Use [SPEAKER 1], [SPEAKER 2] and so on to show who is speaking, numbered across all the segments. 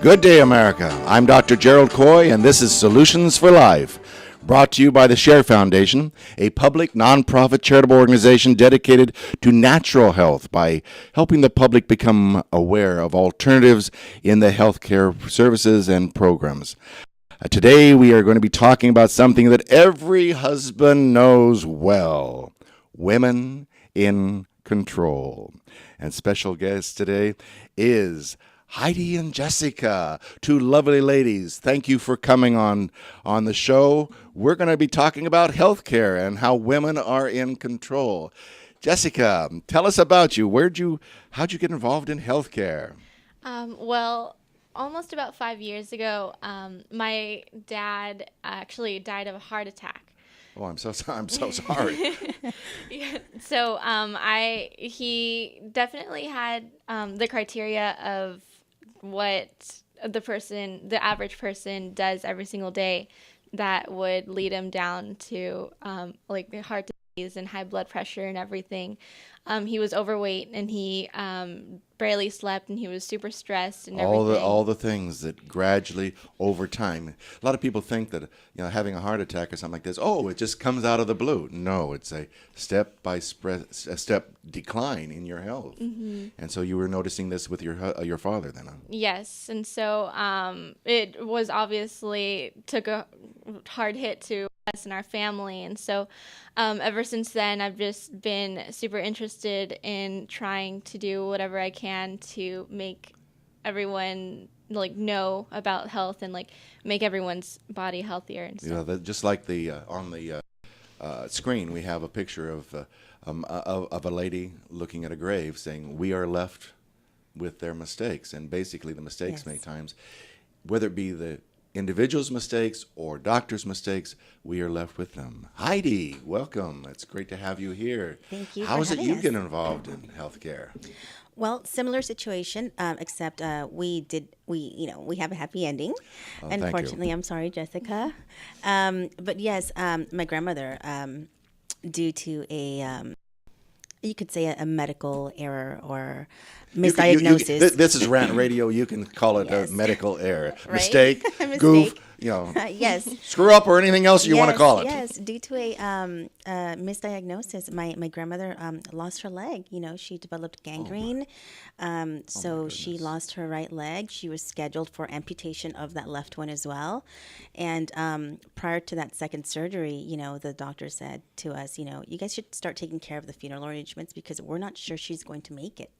[SPEAKER 1] Good day, America. I'm Dr. Gerald Coy, and this is Solutions for Life, brought to you by the Share Foundation, a public, nonprofit charitable organization dedicated to natural health by helping the public become aware of alternatives in the healthcare services and programs. Today, we are going to be talking about something that every husband knows well: women in control. And special guest today is Heidi and Jessica, two lovely ladies. Thank you for coming on the show. We're going to be talking about healthcare and how women are in control. Jessica, tell us about you. How'd you get involved in healthcare?
[SPEAKER 2] Well, almost about 5 years ago, my dad actually died of a heart attack.
[SPEAKER 1] Oh, I'm so sorry.
[SPEAKER 2] Yeah. So, he definitely had the criteria of what the average person does every single day that would lead him down to like the heart disease and high blood pressure and everything. He was overweight and he barely slept and he was super stressed and everything.
[SPEAKER 1] All the things that gradually over time. A lot of people think that having a heart attack or something like this, it just comes out of the blue. No, it's a step decline in your health. Mm-hmm. And so you were noticing this with your father then, huh?
[SPEAKER 2] Yes, and so it was obviously took a hard hit to us and our family, and so ever since then I've just been super interested in trying to do whatever I can to make everyone know about health and make everyone's body healthier and stuff.
[SPEAKER 1] Just like on the screen we have a picture of a lady looking at a grave saying, "We are left with their mistakes," and basically the mistakes, yes, many times, whether it be the individual's mistakes or doctor's mistakes, we are left with them. Heidi, welcome. It's great to have you here.
[SPEAKER 3] Thank you.
[SPEAKER 1] How is it you
[SPEAKER 3] us.
[SPEAKER 1] get involved in healthcare?
[SPEAKER 3] Well, similar situation, except we have a happy ending. Unfortunately, I'm sorry, Jessica. But yes, my grandmother, due to you could say a medical error or misdiagnosis.
[SPEAKER 1] This is Rant Radio. You can call it yes, a medical error.
[SPEAKER 3] Right?
[SPEAKER 1] Mistake, goof,
[SPEAKER 3] yes,
[SPEAKER 1] screw up or anything else you want to call it.
[SPEAKER 3] Yes, due to a misdiagnosis, my grandmother lost her leg. She developed gangrene. So she lost her right leg. She was scheduled for amputation of that left one as well. And prior to that second surgery, the doctor said to us, you guys should start taking care of the funeral arrangements because we're not sure she's going to make it,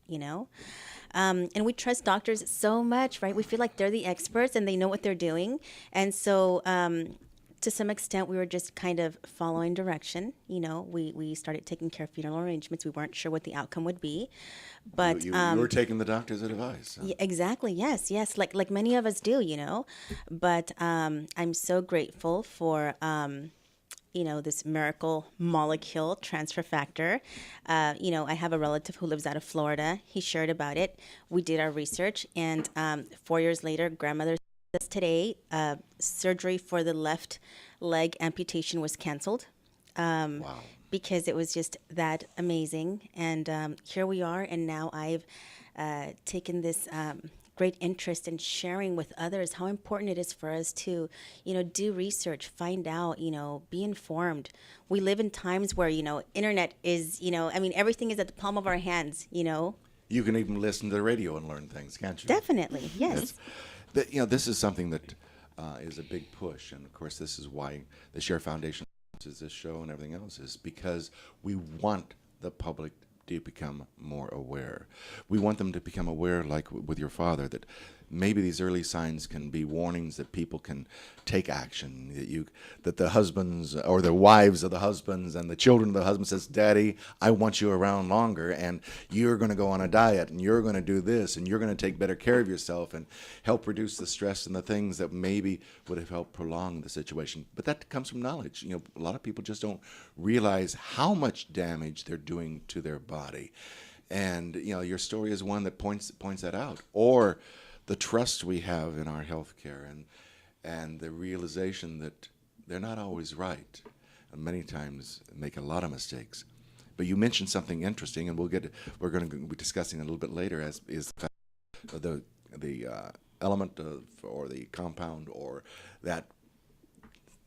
[SPEAKER 3] And we trust doctors so much, right? We feel like they're the experts and they know what they're doing. And so to some extent, we were just kind of following direction. We started taking care of funeral arrangements. We weren't sure what the outcome would be. But
[SPEAKER 1] you were taking the doctor's advice. Huh?
[SPEAKER 3] Yeah, exactly. Yes. Like many of us do, But I'm so grateful for this miracle molecule transfer factor. I have a relative who lives out of Florida. He shared about it. We did our research, and 4 years later, grandmother says today, surgery for the left leg amputation was canceled.
[SPEAKER 1] Wow.
[SPEAKER 3] Because it was just that amazing. And here we are, and now I've taken this great interest in sharing with others how important it is for us to, do research, find out, be informed. We live in times where, internet is, everything is at the palm of our hands,
[SPEAKER 1] You can even listen to the radio and learn things, can't you?
[SPEAKER 3] Definitely, yes.
[SPEAKER 1] This is something that is a big push, and of course this is why the Share Foundation is this show and everything else, is because we want the public to become more aware. We want them to become aware, like with your father, that maybe these early signs can be warnings that people can take action, that the husbands or the wives of the husbands and the children of the husband says, "Daddy, I want you around longer, and you're going to go on a diet, and you're going to do this, and you're going to take better care of yourself and help reduce the stress and the things that maybe would have helped prolong the situation." But that comes from knowledge. A lot of people just don't realize how much damage they're doing to their body. And your story is one that points that out. Or the trust we have in our healthcare and the realization that they're not always right, and many times make a lot of mistakes. But you mentioned something interesting, and we're going to be discussing it a little bit later, as is the element or the compound or that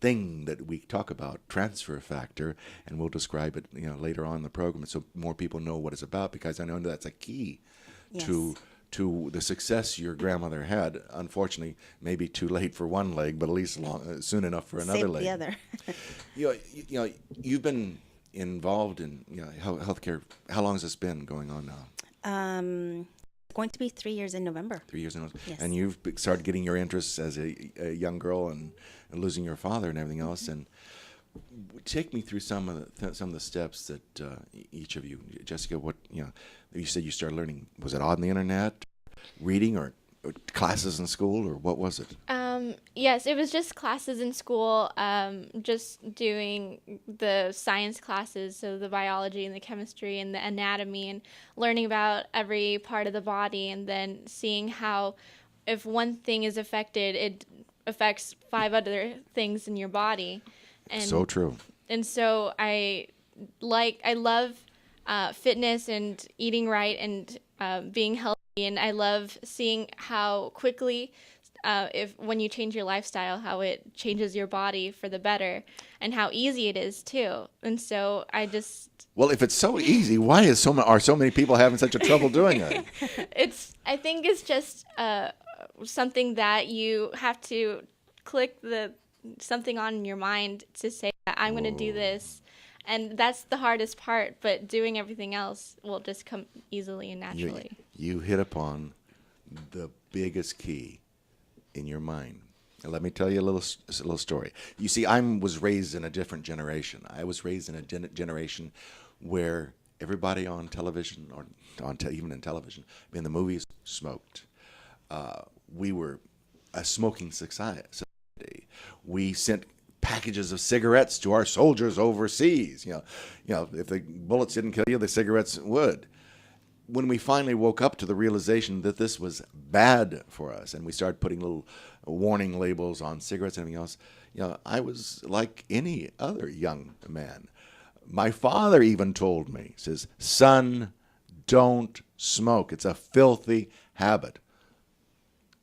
[SPEAKER 1] thing that we talk about, transfer factor, and we'll describe it, later on in the program, so more people know what it's about, because I know that's a key
[SPEAKER 3] Yes.
[SPEAKER 1] to the success your grandmother had. Unfortunately, maybe too late for one leg, but at least soon enough for another
[SPEAKER 3] Save
[SPEAKER 1] leg.
[SPEAKER 3] the other.
[SPEAKER 1] You've been involved in healthcare. How long has this been going on now?
[SPEAKER 3] Going to be 3 years in November.
[SPEAKER 1] 3 years now.
[SPEAKER 3] Yes.
[SPEAKER 1] And you've started getting your interests as a young girl and losing your father and everything else. And take me through some of the steps that each of you, Jessica. What you said you started learning. Was it on the internet, reading, or classes in school, or what was it?
[SPEAKER 2] Yes, it was just classes in school, just doing the science classes, so the biology and the chemistry and the anatomy, and learning about every part of the body, and then seeing how if one thing is affected, it affects 5 other things in your body. And
[SPEAKER 1] So true.
[SPEAKER 2] And so I love fitness and eating right and being healthy, and I love seeing how quickly when you change your lifestyle, how it changes your body for the better, and how easy it is too. And so I just
[SPEAKER 1] Well, if it's so easy, why are so many people having such a trouble doing it?
[SPEAKER 2] I think it's just something that you have to click something on in your mind to say that I'm going to do this. And that's the hardest part, but doing everything else will just come easily and naturally.
[SPEAKER 1] You hit upon the biggest key in your mind. And let me tell you a little story. You see, I was raised in a different generation. I was raised in a generation where everybody on television, or even in television, in the movies, smoked. We were a smoking society. We sent packages of cigarettes to our soldiers overseas. If the bullets didn't kill you, the cigarettes would. When we finally woke up to the realization that this was bad for us, and we started putting little warning labels on cigarettes and everything else, I was like any other young man. My father even told me, says, "Son, don't smoke. It's a filthy habit."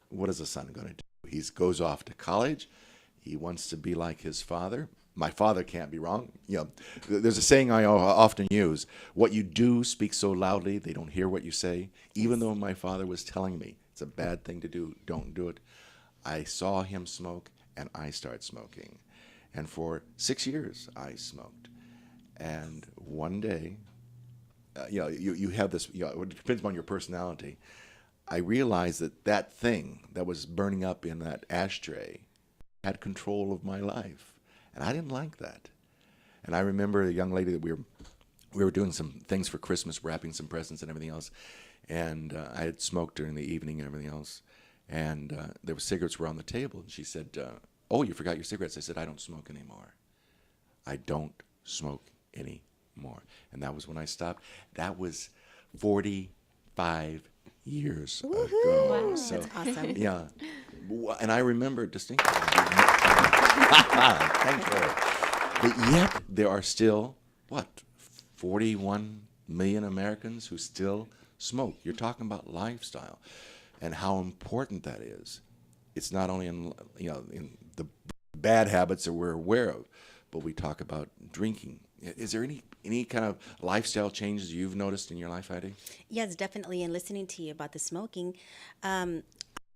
[SPEAKER 1] What is a son going to do? He goes off to college. He wants to be like his father. My father can't be wrong. There's a saying I often use: what you do speaks so loudly they don't hear what you say. Even though my father was telling me it's a bad thing to do, don't do it, I saw him smoke, and I started smoking. And for 6 years, I smoked. And one day, you have this, it depends on your personality. I realized that thing that was burning up in that ashtray had control of my life. And I didn't like that. And I remember a young lady that we were doing some things for Christmas, wrapping some presents and everything else. And I had smoked during the evening and everything else. And there were cigarettes were on the table. And she said, "Oh, you forgot your cigarettes." I said, "I don't smoke anymore. I don't smoke anymore." And that was when I stopped. That was 45 years ago.
[SPEAKER 2] Wow.
[SPEAKER 1] So,
[SPEAKER 3] That's awesome.
[SPEAKER 1] yeah. And I remember distinctly. Thank you. But yet there are still, 41 million Americans who still smoke. You're talking about lifestyle and how important that is. It's not only in the bad habits that we're aware of, but we talk about drinking. Is there any kind of lifestyle changes you've noticed in your life, Heidi?
[SPEAKER 3] Yes, definitely. And listening to you about the smoking, I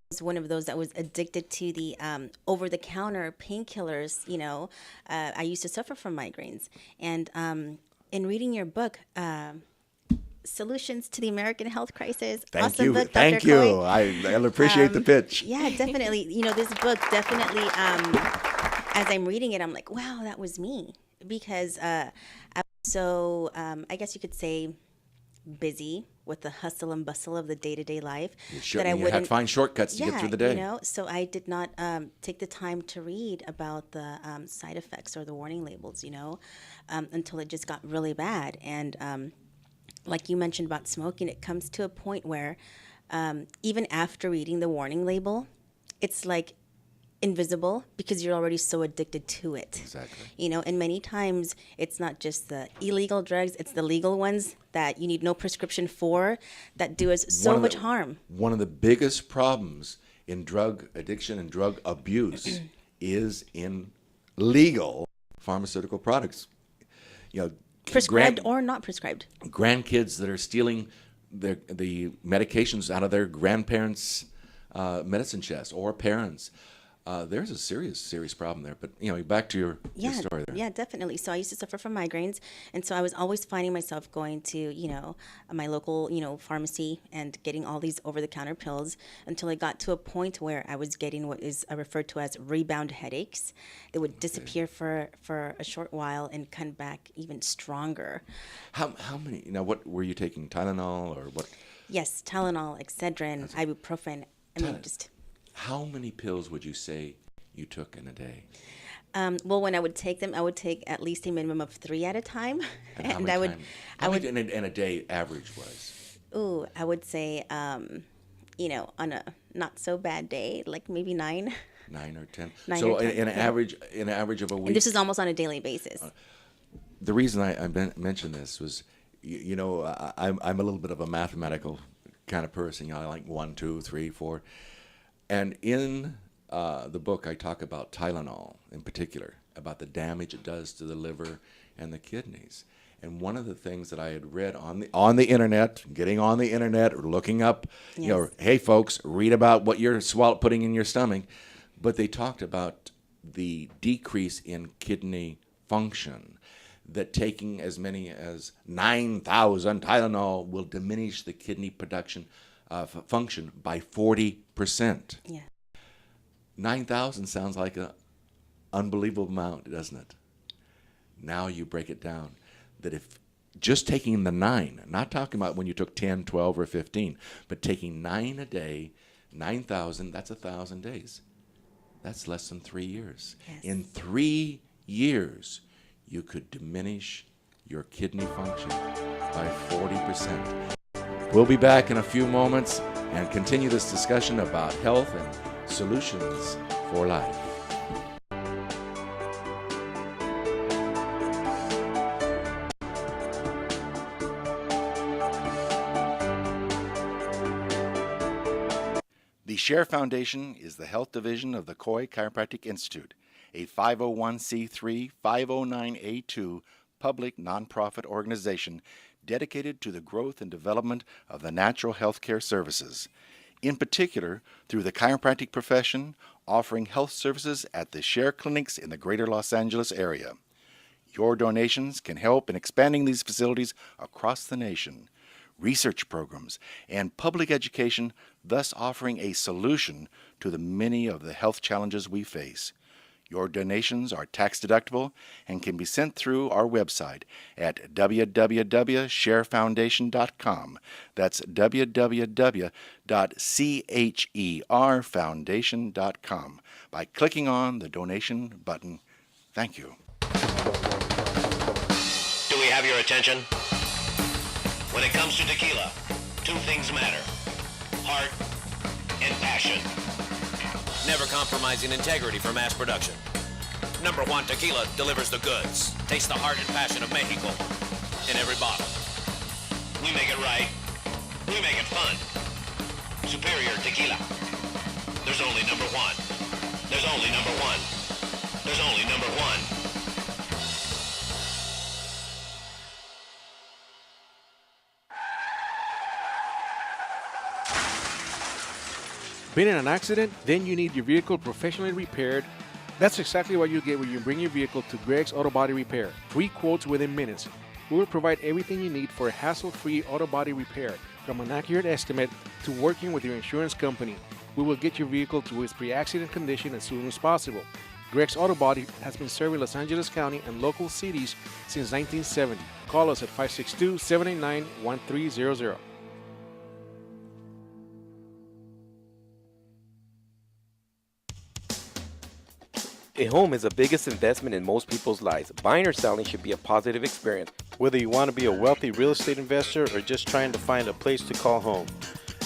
[SPEAKER 3] was one of those that was addicted to the over-the-counter painkillers. I used to suffer from migraines. And in reading your book, Solutions to the American Health Crisis.
[SPEAKER 1] Thank
[SPEAKER 3] awesome
[SPEAKER 1] you.
[SPEAKER 3] Book,
[SPEAKER 1] Thank
[SPEAKER 3] Dr.
[SPEAKER 1] you.
[SPEAKER 3] Coy.
[SPEAKER 1] I'll appreciate the pitch.
[SPEAKER 3] Yeah, definitely. This book definitely, as I'm reading it, I'm like, wow, that was me. Because I was so, I guess you could say, busy with the hustle and bustle of the day-to-day life that I
[SPEAKER 1] You had to find shortcuts to get through the day.
[SPEAKER 3] So I did not take the time to read about the side effects or the warning labels, until it just got really bad. And like you mentioned about smoking, it comes to a point where even after reading the warning label, it's like invisible because you're already so addicted to it.
[SPEAKER 1] Exactly.
[SPEAKER 3] And many times it's not just the illegal drugs, it's the legal ones that you need no prescription for that do us so much harm.
[SPEAKER 1] One of the biggest problems in drug addiction and drug abuse is in legal pharmaceutical products. You know,
[SPEAKER 3] Prescribed or not prescribed.
[SPEAKER 1] grandkids that are stealing the medications out of their grandparents' medicine chest or parents. There's a serious problem there. But, back to your story there.
[SPEAKER 3] Yeah, definitely. So I used to suffer from migraines, and so I was always finding myself going to, my local, pharmacy and getting all these over-the-counter pills until I got to a point where I was getting what is referred to as rebound headaches. They would disappear for a short while and come back even stronger.
[SPEAKER 1] How many? What were you taking? Tylenol or what?
[SPEAKER 3] Yes, Tylenol, Excedrin, ibuprofen.
[SPEAKER 1] How many pills would you say you took in a day?
[SPEAKER 3] Well, when I would take them, I would take at least a minimum of 3 at a time.
[SPEAKER 1] And how many in a day average was?
[SPEAKER 3] I would say, on a not so bad day, like maybe 9.
[SPEAKER 1] 9 or 10.
[SPEAKER 3] 9
[SPEAKER 1] so
[SPEAKER 3] or 10,
[SPEAKER 1] in an average of a week.
[SPEAKER 3] And this is almost on a daily basis.
[SPEAKER 1] The reason I mentioned this was, I'm a little bit of a mathematical kind of person. I like 1, 2, 3, 4. And in the book, I talk about Tylenol in particular, about the damage it does to the liver and the kidneys. And one of the things that I had read on the internet, getting on the internet or looking up, hey folks, read about what you're putting in your stomach. But they talked about the decrease in kidney function, that taking as many as 9,000 Tylenol will diminish the kidney production function by 40%.
[SPEAKER 3] Yeah.
[SPEAKER 1] 9,000 sounds like an unbelievable amount, doesn't it? Now you break it down, that if just taking the 9, not talking about when you took 10, 12, or 15, but taking 9 a day, 9,000, that's 1,000 days. That's less than 3 years.
[SPEAKER 3] Yes.
[SPEAKER 1] In 3 years, you could diminish your kidney function by 40%. We'll be back in a few moments and continue this discussion about health and solutions for life. The Share Foundation is the health division of the Coy Chiropractic Institute, a 501c3 509A2 public nonprofit organization dedicated to the growth and development of the natural health care services, in particular through the chiropractic profession, offering health services at the Share clinics in the greater Los Angeles area. Your donations can help in expanding these facilities across the nation, research programs, and public education, thus offering a solution to the many of the health challenges we face. Your donations are tax deductible and can be sent through our website at www.sharefoundation.com. That's www.cherfoundation.com by clicking on the donation button. Thank you.
[SPEAKER 4] Do we have your attention? When it comes to tequila, 2 things matter: heart and passion. Never compromising integrity for mass production. Number 1 tequila delivers the goods. Taste the heart and passion of Mexico in every bottle. We make it right. We make it fun. Superior tequila. There's only number 1. There's only number 1. There's only number 1.
[SPEAKER 5] Been in an accident? Then you need your vehicle professionally repaired. That's exactly what you get when you bring your vehicle to Greg's Auto Body Repair. Free quotes within minutes. We will provide everything you need for a hassle-free auto body repair, from an accurate estimate to working with your insurance company. We will get your vehicle to its pre-accident condition as soon as possible. Greg's Auto Body has been serving Los Angeles County and local cities since 1970. Call us at 562-789-1300.
[SPEAKER 6] A home is the biggest investment in most people's lives. Buying or selling should be a positive experience.
[SPEAKER 7] Whether you want to be a wealthy real estate investor or just trying to find a place to call home.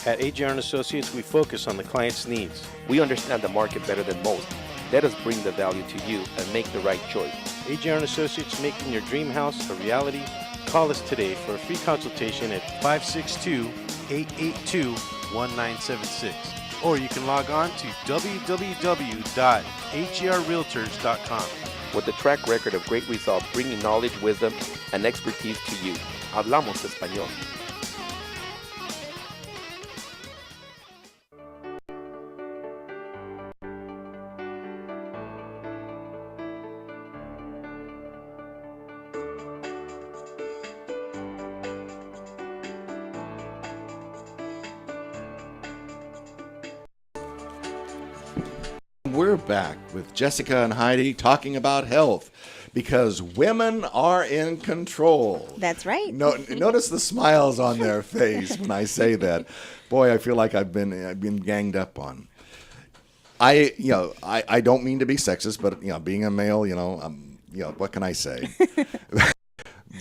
[SPEAKER 7] At AJR & Associates, we focus on the client's needs.
[SPEAKER 6] We understand the market better than most. Let us bring the value to you and make the right choice.
[SPEAKER 7] AJR & Associates, making your dream house a reality. Call us today for a free consultation at 562-882-1976. or you can log on to www.agrrealtors.com.
[SPEAKER 6] With a track record of great results, bringing knowledge, wisdom, and expertise to you. Hablamos Español.
[SPEAKER 1] We're back with Jessica and Heidi talking about health because women are in control.
[SPEAKER 3] That's right.
[SPEAKER 1] Notice the smiles on their face when I say that. Boy, I feel like I've been ganged up on. I don't mean to be sexist, but being a male, what can I say?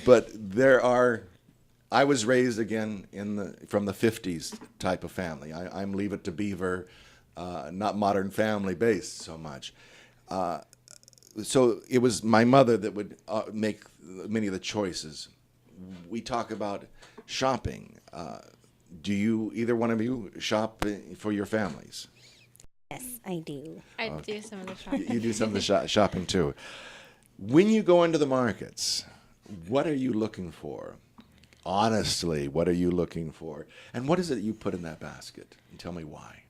[SPEAKER 1] But I was raised again from the 50s type of family. I'm Leave It to Beaver. Not Modern Family based so much. So it was my mother that would make many of the choices. We talk about shopping. Do either one of you shop for your families?
[SPEAKER 3] Yes, I do.
[SPEAKER 2] I do some of the shopping.
[SPEAKER 1] You do some of the shopping too. When you go into the markets, what are you looking for? Honestly, what are you looking for? And what is it that you put in that basket? And tell me why.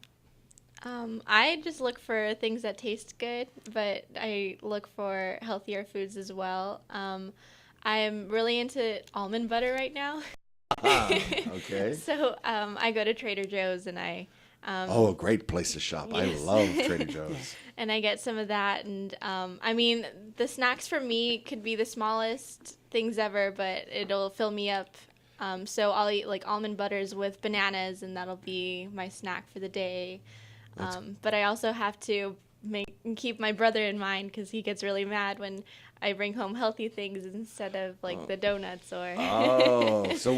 [SPEAKER 2] I just look for things that taste good, but I look for healthier foods as well. I'm really into almond butter right now.
[SPEAKER 1] Okay.
[SPEAKER 2] So I go to Trader Joe's and I
[SPEAKER 1] A great place to shop.
[SPEAKER 2] Yes.
[SPEAKER 1] I love Trader Joe's.
[SPEAKER 2] and I get some of that. And I mean, the snacks for me could be the smallest things ever, but it'll fill me up. So I'll eat like almond butters with bananas, and that'll be my snack for the day. But I also have to keep my brother in mind because he gets really mad when I bring home healthy things instead of like the donuts or.
[SPEAKER 1] Oh, so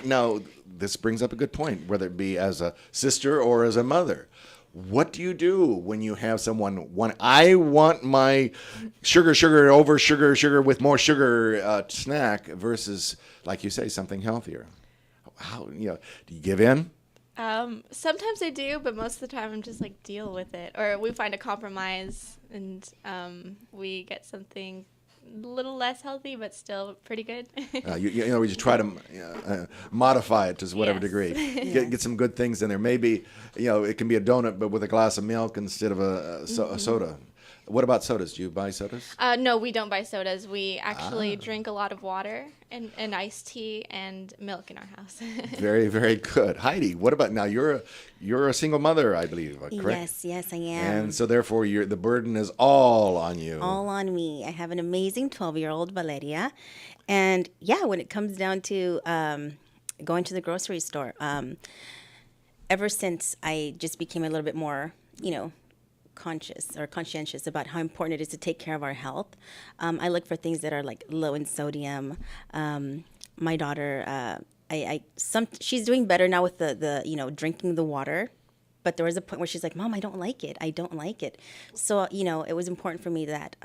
[SPEAKER 1] now this brings up a good point, whether it be as a sister or as a mother. What do you do when you have someone I want my sugar over sugar with more sugar snack versus, like you say, something healthier? How do you give in?
[SPEAKER 2] Sometimes I do, but most of the time I'm just like deal with it, or we find a compromise and we get something a little less healthy but still pretty good.
[SPEAKER 1] We just try to modify it to whatever
[SPEAKER 2] Yes.
[SPEAKER 1] degree. Get some good things in there. Maybe it can be a donut but with a glass of milk instead of a soda. What about sodas? Do you buy sodas?
[SPEAKER 2] No, we don't buy sodas. We actually drink a lot of water and iced tea and milk in our house.
[SPEAKER 1] Very, very good. Heidi, what about now? You're a single mother, I believe, correct?
[SPEAKER 3] Yes, I am.
[SPEAKER 1] And so therefore, the burden is all on you.
[SPEAKER 3] All on me. I have an amazing 12-year-old, Valeria. And yeah, when it comes down to going to the grocery store, ever since I just became a little bit more, conscious or conscientious about how important it is to take care of our health. I look for things that are like low in sodium. My daughter, she's doing better now with the drinking the water. But there was a point where she's like, Mom, I don't like it. I don't like it. So, it was important for me that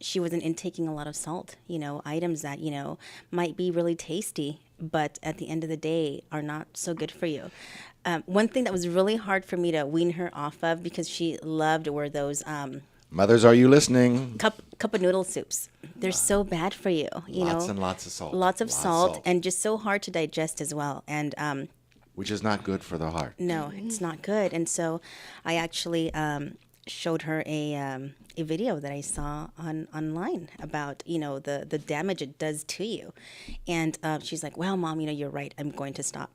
[SPEAKER 3] she wasn't intaking a lot of salt, items that, might be really tasty, but at the end of the day are not so good for you. One thing that was really hard for me to wean her off of because she loved were those
[SPEAKER 1] Mothers, are you listening?
[SPEAKER 3] cup of noodle soups. They're so bad for you,
[SPEAKER 1] Lots and lots of salt.
[SPEAKER 3] Lots of salt and just so hard to digest as well. And
[SPEAKER 1] which is not good for the heart.
[SPEAKER 3] no, it's not good. And so I actually showed her a video that I saw online about, the damage it does to you. And she's like, well, Mom, you're right. I'm going to stop.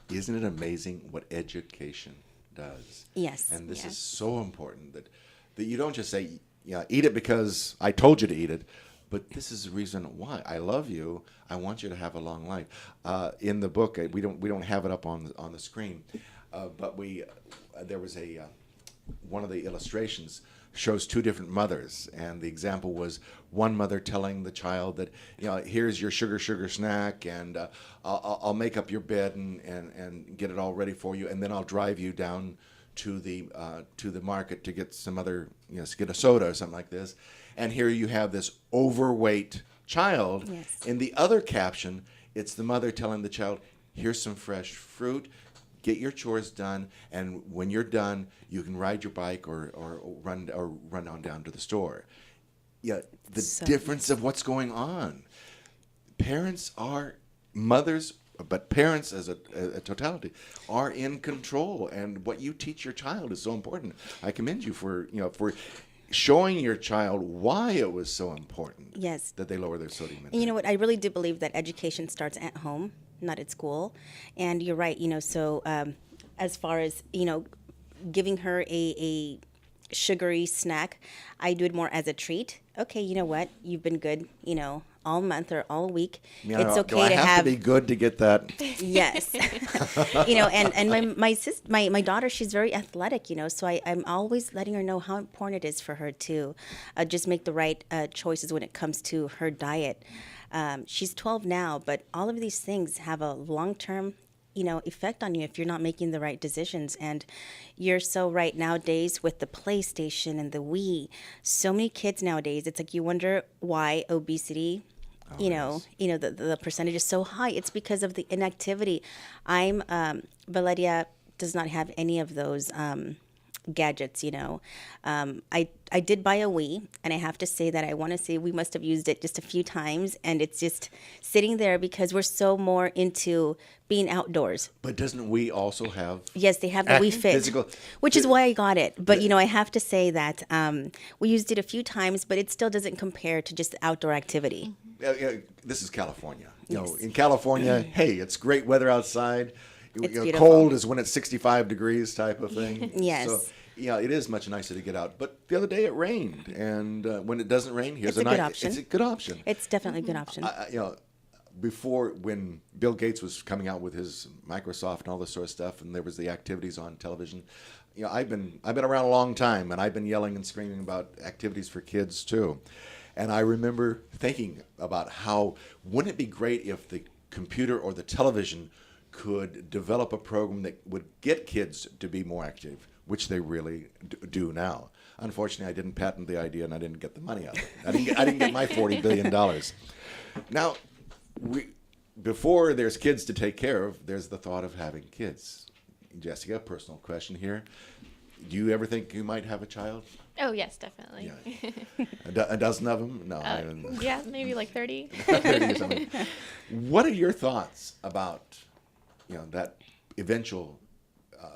[SPEAKER 1] Isn't it amazing what education does?
[SPEAKER 3] Yes.
[SPEAKER 1] And this is so important that you don't just say, eat it because I told you to eat it, but this is the reason why. I love you. I want you to have a long life. In the book, we don't have it up on the screen, but there was one of the illustrations shows two different mothers, and the example was one mother telling the child that here's your sugar snack, and I'll make up your bed and get it all ready for you, and then I'll drive you down to the market to get some other to get a soda or something like this, and here you have this overweight child.
[SPEAKER 3] Yes.
[SPEAKER 1] In the other caption, it's the mother telling the child, here's some fresh fruit. get your chores done, and when you're done, you can ride your bike or run on down to the store. Yeah, the difference of what's going on. Parents are mothers, but parents as a totality are in control, and what you teach your child is so important. I commend you for showing your child why it was so important.
[SPEAKER 3] Yes.
[SPEAKER 1] That they lower their sodium intake.
[SPEAKER 3] And you know what? I really do believe that education starts at home, not at school. And you're right. So as far as giving her a sugary snack, I do it more as a treat. Okay, you know what? You've been good, all month or all week. It's okay
[SPEAKER 1] do I
[SPEAKER 3] to
[SPEAKER 1] have to be good to get that?
[SPEAKER 3] Yes. And my daughter, she's very athletic, so I'm always letting her know how important it is for her to just make the right choices when it comes to her diet. She's 12 now, but all of these things have a long-term effect on you if you're not making the right decisions. And you're so right nowadays with the PlayStation and the Wii. So many kids nowadays, it's like you wonder why obesity, the percentage is so high. It's because of the inactivity. Valeria does not have any of those gadgets, I did buy a Wii, and I have to say that we must have used it just a few times, and it's just sitting there because we're so more into being outdoors.
[SPEAKER 1] But doesn't Wii also have?
[SPEAKER 3] Yes, they have the Wii Fit, which is why I got it. But I have to say that we used it a few times, but it still doesn't compare to just outdoor activity.
[SPEAKER 1] This is California.
[SPEAKER 3] Yes.
[SPEAKER 1] In California, hey, it's great weather outside.
[SPEAKER 3] It's beautiful.
[SPEAKER 1] Cold is when it's 65 degrees type of thing.
[SPEAKER 3] Yes.
[SPEAKER 1] So, it is much nicer to get out. But the other day it rained, and when it doesn't rain,
[SPEAKER 3] It's a good option.
[SPEAKER 1] It's a good option.
[SPEAKER 3] It's definitely a good option.
[SPEAKER 1] Before, when Bill Gates was coming out with his Microsoft and all this sort of stuff, and there was the activities on television, I've been around a long time, and I've been yelling and screaming about activities for kids too. And I remember thinking about how wouldn't it be great if the computer or the television could develop a program that would get kids to be more active, which they really do now. Unfortunately, I didn't patent the idea, and I didn't get the money out of it. I didn't get my $40 billion. Now, before there's kids to take care of, there's the thought of having kids. Jessica, personal question here. Do you ever think you might have a child?
[SPEAKER 2] Oh, yes, definitely.
[SPEAKER 1] Yeah. A dozen of them? No.
[SPEAKER 2] Yeah, maybe like 30.
[SPEAKER 1] 30 or something. What are your thoughts about that eventual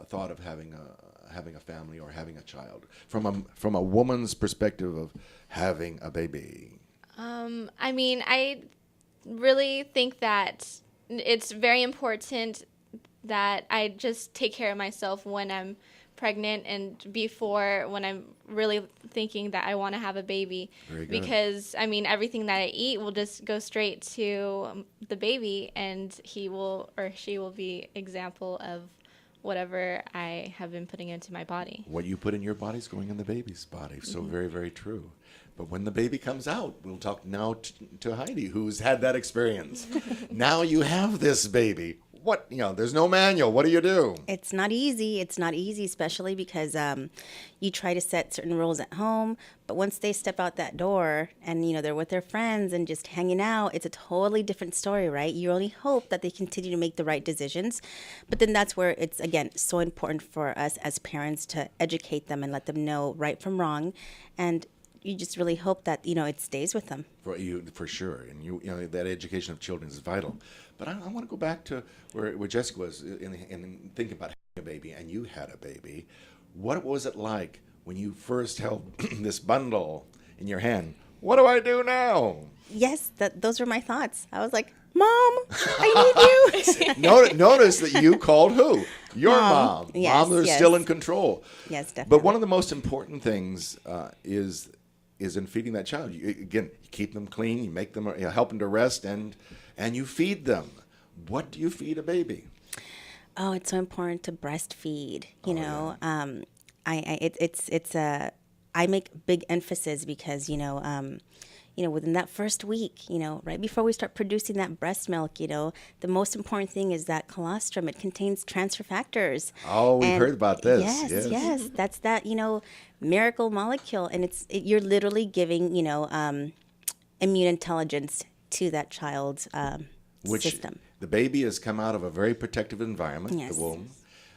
[SPEAKER 1] thought of having a family or having a child from a woman's perspective of having a baby?
[SPEAKER 2] I really think that it's very important that I just take care of myself when I'm pregnant and before when I'm really thinking that I want to have a baby.
[SPEAKER 1] Very good.
[SPEAKER 2] Because everything that I eat will just go straight to the baby, and he will or she will be example of whatever I have been putting into my body.
[SPEAKER 1] What you put in your body is going in the baby's body. So very, very true. But when the baby comes out, we'll talk now to Heidi, who's had that experience. Now you have this baby. What, there's no manual. What do you do?
[SPEAKER 3] It's not easy. It's not easy, especially because you try to set certain rules at home, but once they step out that door and, they're with their friends and just hanging out, it's a totally different story, right? You only hope that they continue to make the right decisions. But then that's where it's, again, so important for us as parents to educate them and let them know right from wrong. And you just really hope that, it stays with them.
[SPEAKER 1] For sure. And that education of children is vital. But I want to go back to where Jessica was in thinking about having a baby, and you had a baby. What was it like when you first held this bundle in your hand? What do I do now?
[SPEAKER 3] Yes, those were my thoughts. I was like, Mom, I need
[SPEAKER 1] you. Notice that you called who? Your mom.
[SPEAKER 3] Yes,
[SPEAKER 1] Mom is
[SPEAKER 3] yes.
[SPEAKER 1] still in control.
[SPEAKER 3] Yes, definitely.
[SPEAKER 1] But one of the most important things is in feeding that child. You keep them clean, you make them, help them to rest, and you feed them. What do you feed a baby?
[SPEAKER 3] Oh, it's so important to breastfeed. I make big emphasis because within that first week, right before we start producing that breast milk, the most important thing is that colostrum. It contains transfer factors.
[SPEAKER 1] Oh, we've heard about this.
[SPEAKER 3] Yes. That's that, miracle molecule. And you're literally giving, immune intelligence to that child's system.
[SPEAKER 1] The baby has come out of a very protective environment,
[SPEAKER 3] Yes.
[SPEAKER 1] the womb.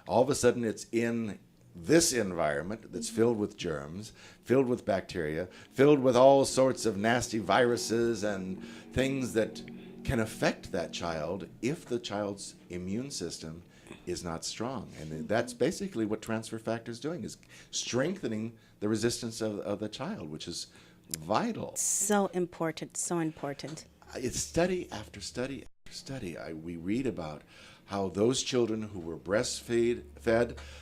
[SPEAKER 1] All of a sudden, it's in this environment that's filled with germs, filled with bacteria, filled with all sorts of nasty viruses and things that can affect that child if the child's immune system is not strong. And that's basically what transfer factor is doing, is strengthening the resistance of the child, which is vital.
[SPEAKER 3] So important, so important.
[SPEAKER 1] It's study after study after study. We read about how those children who were breastfed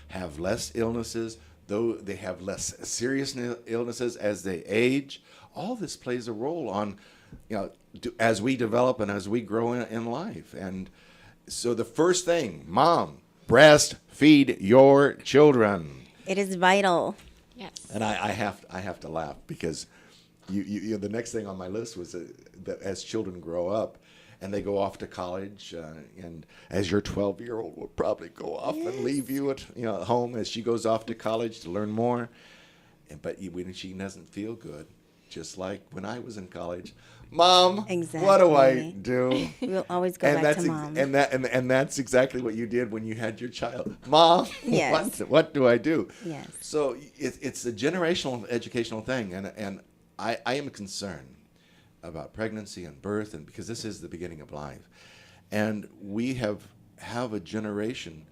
[SPEAKER 1] have less illnesses, though they have less serious illnesses as they age. All this plays a role on, as we develop and as we grow in life. And so the first thing, mom, breastfeed your children.
[SPEAKER 3] It is vital.
[SPEAKER 2] Yes.
[SPEAKER 1] And I have to laugh because you the next thing on my list was that as children grow up and they go off to college, and as your 12-year-old will probably go off and leave you at home as she goes off to college to learn more, but when she doesn't feel good, just like when I was in college, Mom, what do I do?
[SPEAKER 3] We'll always go back to Mom.
[SPEAKER 1] And that's exactly what you did when you had your child. Mom,
[SPEAKER 3] yes.
[SPEAKER 1] what do I do?
[SPEAKER 3] Yes.
[SPEAKER 1] So it's a generational educational thing, and I am concerned about pregnancy and birth, and because this is the beginning of life, and we have a generation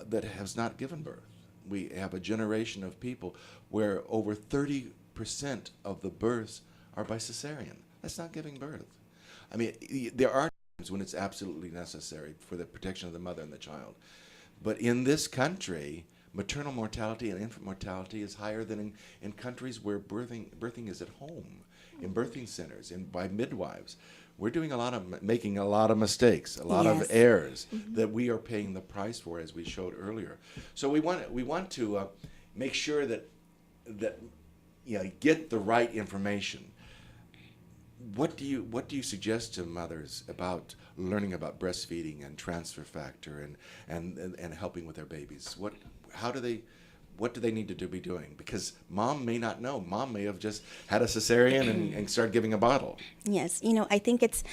[SPEAKER 1] that has not given birth. We have a generation of people where over 30% of the births are by cesarean. That's not giving birth. I mean, there are times when it's absolutely necessary for the protection of the mother and the child, but in this country, maternal mortality and infant mortality is higher than in countries where birthing is at home, in birthing centers, by midwives. We're doing making a lot of mistakes, a lot of errors that we are paying the price for, as we showed earlier. So we want to make sure that get the right information. What do you suggest to mothers about learning about breastfeeding and transfer factor and helping with their babies? What do they need to be doing? Because mom may not know. Mom may have just had a cesarean and started giving a bottle.
[SPEAKER 3] Yes, I think it's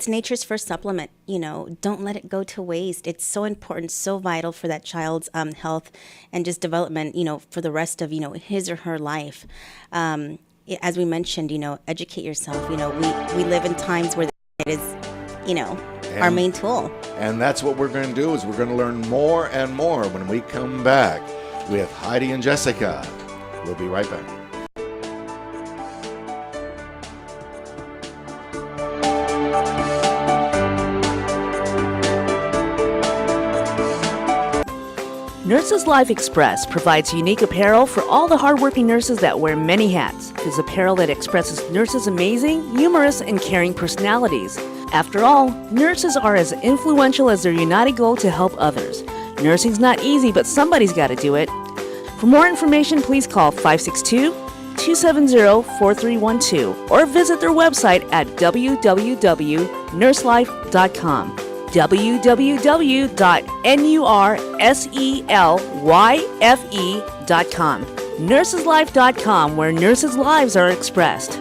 [SPEAKER 3] nature's first supplement. Don't let it go to waste. It's so important, so vital for that child's health and just development. For the rest of his or her life. As we mentioned, educate yourself. We live in times where it is, our main tool.
[SPEAKER 1] And that's what we're going to do, is we're going to learn more and more when we come back with Heidi and Jessica. We'll be right back.
[SPEAKER 8] Nurses Life Express provides unique apparel for all the hardworking nurses that wear many hats. It is apparel that expresses nurses' amazing, humorous, and caring personalities. After all, nurses are as influential as their united goal to help others. Nursing's not easy, but somebody's got to do it. For more information, please call 562-270-4312 or visit their website at www.nurselife.com. www.nurselyfe.com. Nurseslife.com, where nurses' lives are expressed.
[SPEAKER 4] 3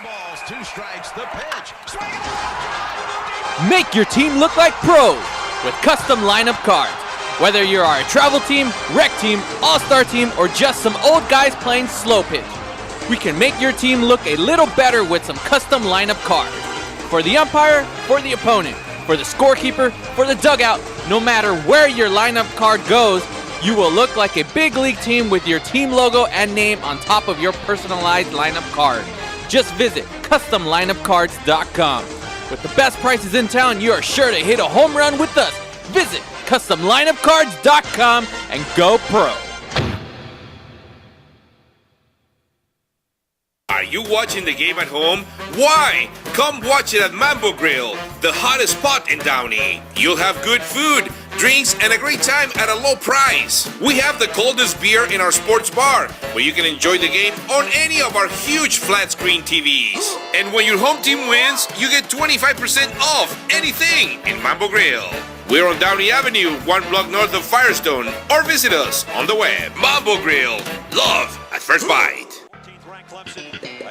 [SPEAKER 4] balls, 2 strikes, the pitch. Swing and a rock.
[SPEAKER 9] Make your team look like pros with custom lineup cards. Whether you are a travel team, rec team, all-star team, or just some old guys playing slow pitch, we can make your team look a little better with some custom lineup cards. For the umpire, for the opponent, for the scorekeeper, for the dugout, no matter where your lineup card goes, you will look like a big league team with your team logo and name on top of your personalized lineup card. Just visit CustomLineupCards.com. With the best prices in town, you are sure to hit a home run with us. Visit CustomLineupCards.com and go pro.
[SPEAKER 10] Are you watching the game at home? Why? Come watch it at Mambo Grill, the hottest spot in Downey. You'll have good food, drinks, and a great time at a low price. We have the coldest beer in our sports bar, where you can enjoy the game on any of our huge flat screen TVs. And when your home team wins, you get 25% off anything in Mambo Grill. We're on Downey Avenue, 1 block north of Firestone, or visit us on the web. Mambo Grill, love at first bite.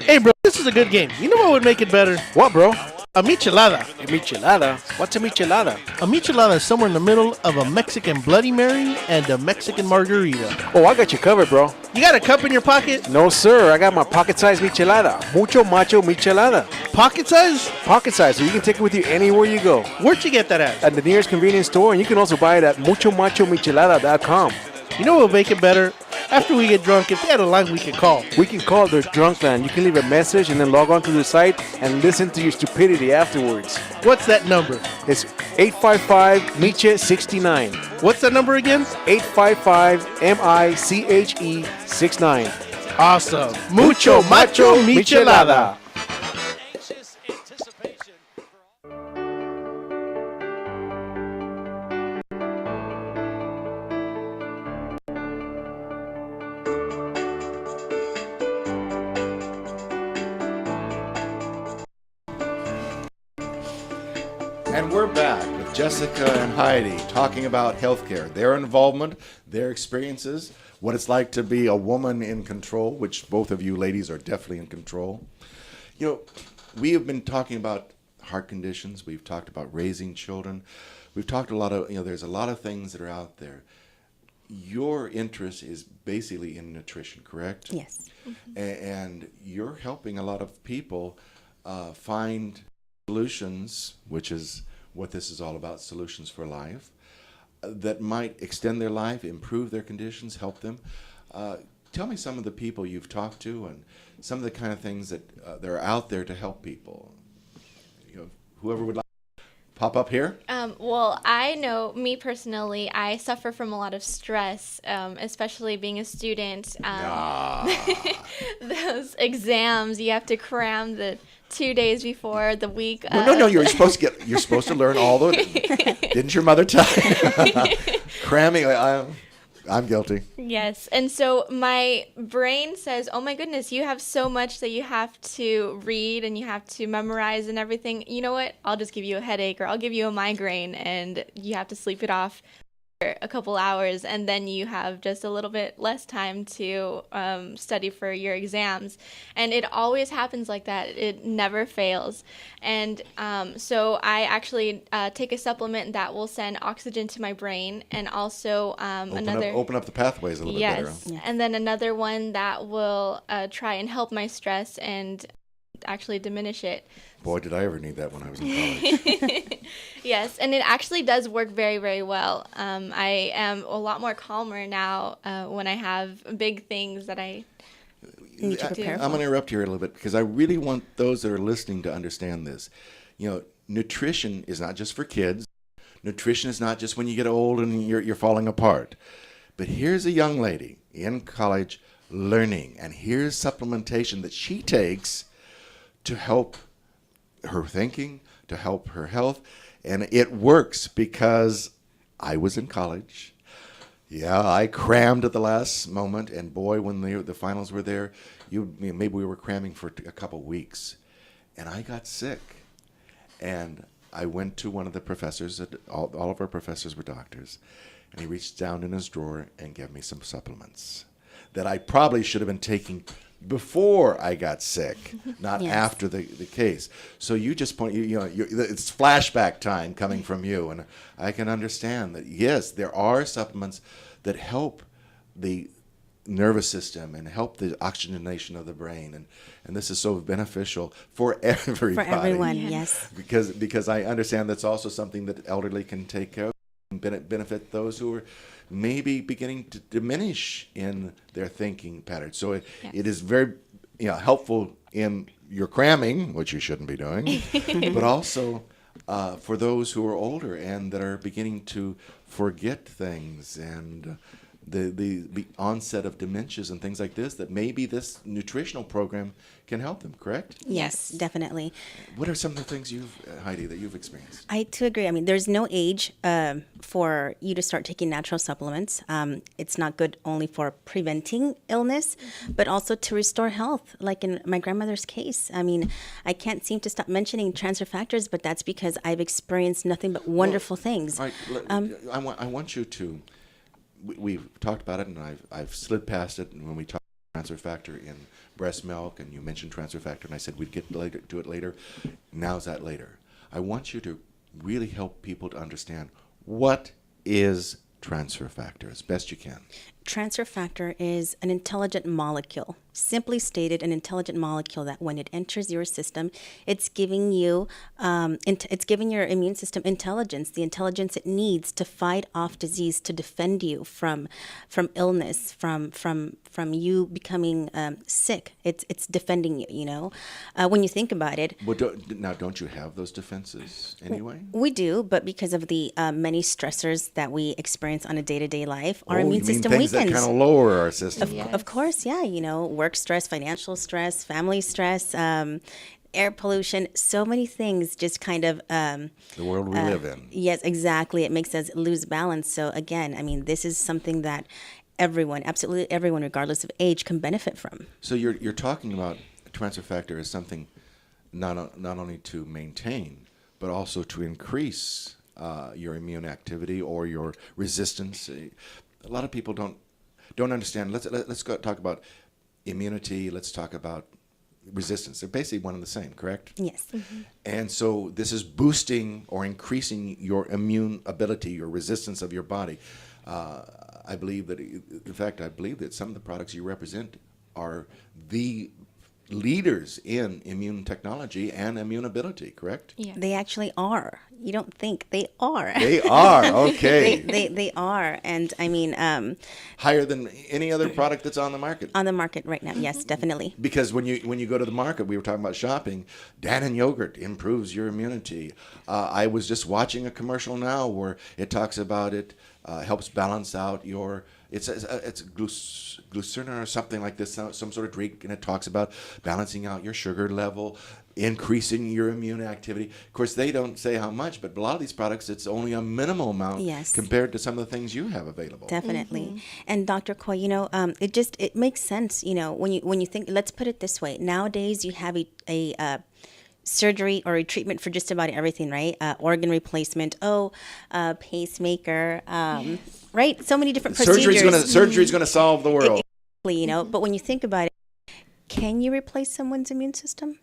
[SPEAKER 5] Hey, bro, this is a good game. You know what would make it better? What, bro?
[SPEAKER 11] A michelada.
[SPEAKER 7] A michelada? What's a michelada?
[SPEAKER 11] A michelada is somewhere in the middle of a Mexican Bloody Mary and a Mexican margarita.
[SPEAKER 7] Oh, I got you covered, bro.
[SPEAKER 11] You got a cup in your pocket?
[SPEAKER 7] No, sir. I got my pocket-sized michelada. Mucho macho michelada.
[SPEAKER 11] Pocket size?
[SPEAKER 7] Pocket size, so you can take it with you anywhere you go.
[SPEAKER 11] Where'd you get that at?
[SPEAKER 7] At the nearest convenience store, and you can also buy it at muchomachomichelada.com.
[SPEAKER 11] You know what'll make it better? After we get drunk, if they had a line we could call.
[SPEAKER 7] We can call their drunk line. You can leave a message and then log on to the site and listen to your stupidity afterwards.
[SPEAKER 11] What's that number?
[SPEAKER 7] It's 855-MICHE-69.
[SPEAKER 11] What's that number again?
[SPEAKER 7] 855-MICHE-69.
[SPEAKER 11] Awesome. Mucho macho michelada.
[SPEAKER 1] And we're back with Jessica and Heidi talking about healthcare, their involvement, their experiences, what it's like to be a woman in control, which both of you ladies are definitely in control. You know, we have been talking about heart conditions. We've talked about raising children. We've talked a lot of, there's a lot of things that are out there. Your interest is basically in nutrition, correct?
[SPEAKER 3] Yes.
[SPEAKER 1] And you're helping a lot of people find solutions, which is what this is all about, solutions for life, that might extend their life, improve their conditions, help them. Tell me some of the people you've talked to and some of the kind of things that are out there to help people. Whoever would like to pop up here.
[SPEAKER 2] Well, I know, me personally, I suffer from a lot of stress, especially being a student. Those exams, you have to cram the 2 days before the week.
[SPEAKER 1] No, you're supposed to learn all the. Didn't your mother tell you? Cramming. I'm guilty.
[SPEAKER 2] Yes, and so my brain says, "Oh my goodness, you have so much that you have to read and you have to memorize and everything. You know what? I'll just give you a headache or I'll give you a migraine, and you have to sleep it off for a couple hours, and then you have just a little bit less time to study for your exams." And it always happens like that. It never fails. And so I actually take a supplement that will send oxygen to my brain, and also
[SPEAKER 1] open up the pathways a little bit better.
[SPEAKER 2] Yes, and then another one that will try and help my stress and actually diminish it.
[SPEAKER 1] Boy, did I ever need that when I was in college.
[SPEAKER 2] Yes, and it actually does work very, very well. I am a lot more calmer now when I have big things that I need to do.
[SPEAKER 1] I'm going to interrupt here a little bit because I really want those that are listening to understand this. Nutrition is not just for kids. Nutrition is not just when you get old and you're falling apart. But here's a young lady in college learning, and here's supplementation that she takes to help her thinking, to help her health. And it works because I was in college. Yeah, I crammed at the last moment. And boy, when the finals were there, maybe we were cramming for a couple weeks. And I got sick. And I went to one of the professors. All of our professors were doctors. And he reached down in his drawer and gave me some supplements that I probably should have been taking before I got sick, not after the case. So you just it's flashback time coming from you, and I can understand that, yes, there are supplements that help the nervous system and help the oxygenation of the brain, and this is so beneficial for everybody.
[SPEAKER 3] For everyone, yes.
[SPEAKER 1] Because I understand that's also something that elderly can take care of and benefit those who are maybe beginning to diminish in their thinking patterns. So it is very helpful in your cramming, which you shouldn't be doing, but also for those who are older and that are beginning to forget things and the onset of dementias and things like this, that maybe this nutritional program can help them, correct?
[SPEAKER 3] Yes, definitely.
[SPEAKER 1] What are some of the things Heidi, that you've experienced?
[SPEAKER 3] I too agree. I mean, there's no age for you to start taking natural supplements. It's not good only for preventing illness, but also to restore health, like in my grandmother's case. I mean, I can't seem to stop mentioning transfer factors, but that's because I've experienced nothing but wonderful things.
[SPEAKER 1] All right, I want you to... We've talked about it, and I've slid past it when we talked about transfer factor in breast milk, and you mentioned transfer factor, and I said we'd get to it later. Now's that later. I want you to really help people to understand what is transfer factor as best you can.
[SPEAKER 3] Transfer factor is an intelligent molecule. Simply stated, an intelligent molecule that when it enters your system, it's giving you, it's giving your immune system intelligence, the intelligence it needs to fight off disease, to defend you from illness, from you becoming sick. It's defending you. You know, when you think about it.
[SPEAKER 1] Well, don't you have those defenses anyway?
[SPEAKER 3] We do, but because of the many stressors that we experience on a day-to-day life, our immune system
[SPEAKER 1] things
[SPEAKER 3] weakens.
[SPEAKER 1] that kind of lower our system.
[SPEAKER 3] Of course, yeah. You know, work stress, financial stress, family stress, air pollution, so many things just kind of...
[SPEAKER 1] the world we live in.
[SPEAKER 3] Yes, exactly. It makes us lose balance. So again, I mean, this is something that everyone, absolutely everyone, regardless of age, can benefit from.
[SPEAKER 1] So you're talking about transfer factor as something not only to maintain, but also to increase your immune activity or your resistance. A lot of people don't understand. Let's go talk about immunity. Let's talk about resistance. They're basically one and the same, correct?
[SPEAKER 3] Yes.
[SPEAKER 2] Mm-hmm.
[SPEAKER 1] And so this is boosting or increasing your immune ability, your resistance of your body. I believe that some of the products you represent are the leaders in immune technology and immune ability, correct?
[SPEAKER 2] Yeah.
[SPEAKER 3] They actually are. You don't think they are.
[SPEAKER 1] They are, okay.
[SPEAKER 3] they are. And I mean...
[SPEAKER 1] higher than any other product that's on the market.
[SPEAKER 3] On the market right now, yes, definitely.
[SPEAKER 1] Because when you go to the market, we were talking about shopping, Dannon yogurt improves your immunity. I was just watching a commercial now where it talks about it helps balance out your... It's glucerna or something like this, some sort of drink, and it talks about balancing out your sugar level, increasing your immune activity. Of course, they don't say how much, but a lot of these products, it's only a minimal amount compared to some of the things you have available.
[SPEAKER 3] Definitely.
[SPEAKER 2] Mm-hmm.
[SPEAKER 3] And Dr. Coy, you know, it makes sense, you know, when you think, let's put it this way. Nowadays, you have a surgery or a treatment for just about everything, right? Organ replacement, pacemaker, right? So many different procedures.
[SPEAKER 1] Surgery's gonna solve the world.
[SPEAKER 3] Exactly, you know, but when you think about it, can you replace someone's immune system?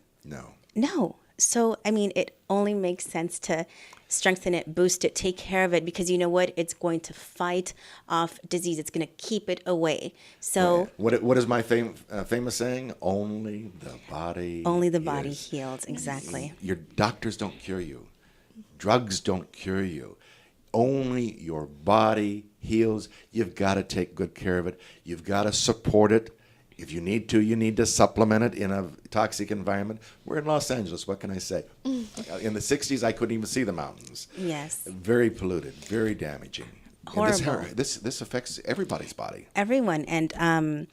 [SPEAKER 3] No. So, I mean, it only makes sense to strengthen it, boost it, take care of it, because you know what? It's going to fight off disease. It's going to keep it away. So,
[SPEAKER 1] what is my famous saying? Only the body.
[SPEAKER 3] Only the body heals. Exactly.
[SPEAKER 1] Your doctors don't cure you. Drugs don't cure you. Only your body heals. You've got to take good care of it. You've got to support it. If you need to supplement it in a toxic environment. We're in Los Angeles. What can I say? In the 60s, I couldn't even see the mountains.
[SPEAKER 3] Yes.
[SPEAKER 1] Very polluted, very damaging.
[SPEAKER 3] Horrible.
[SPEAKER 1] And this affects everybody's body.
[SPEAKER 3] Everyone. And,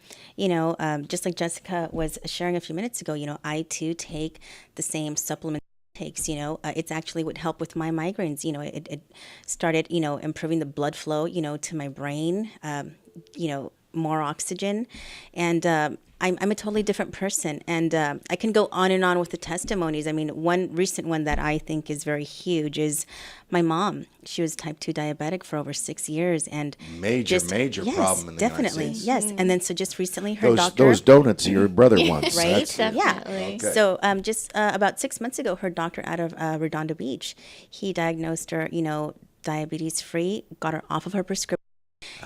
[SPEAKER 3] just like Jessica was sharing a few minutes ago, I too take the same supplement takes, it's actually would help with my migraines. It started, improving the blood flow, to my brain, more oxygen. And I'm a totally different person. And I can go on and on with the testimonies. I mean, one recent one that I think is very huge is my mom. She was type 2 diabetic for over 6 years. And
[SPEAKER 1] major problem in the
[SPEAKER 3] definitely,
[SPEAKER 1] United States.
[SPEAKER 3] Yes. And then so just recently her doctor...
[SPEAKER 1] Those donuts your brother wants.
[SPEAKER 3] Right?
[SPEAKER 2] Definitely.
[SPEAKER 3] Yeah. Okay. So just about 6 months ago, her doctor out of Redondo Beach, he diagnosed her, diabetes free, got her off of her prescription.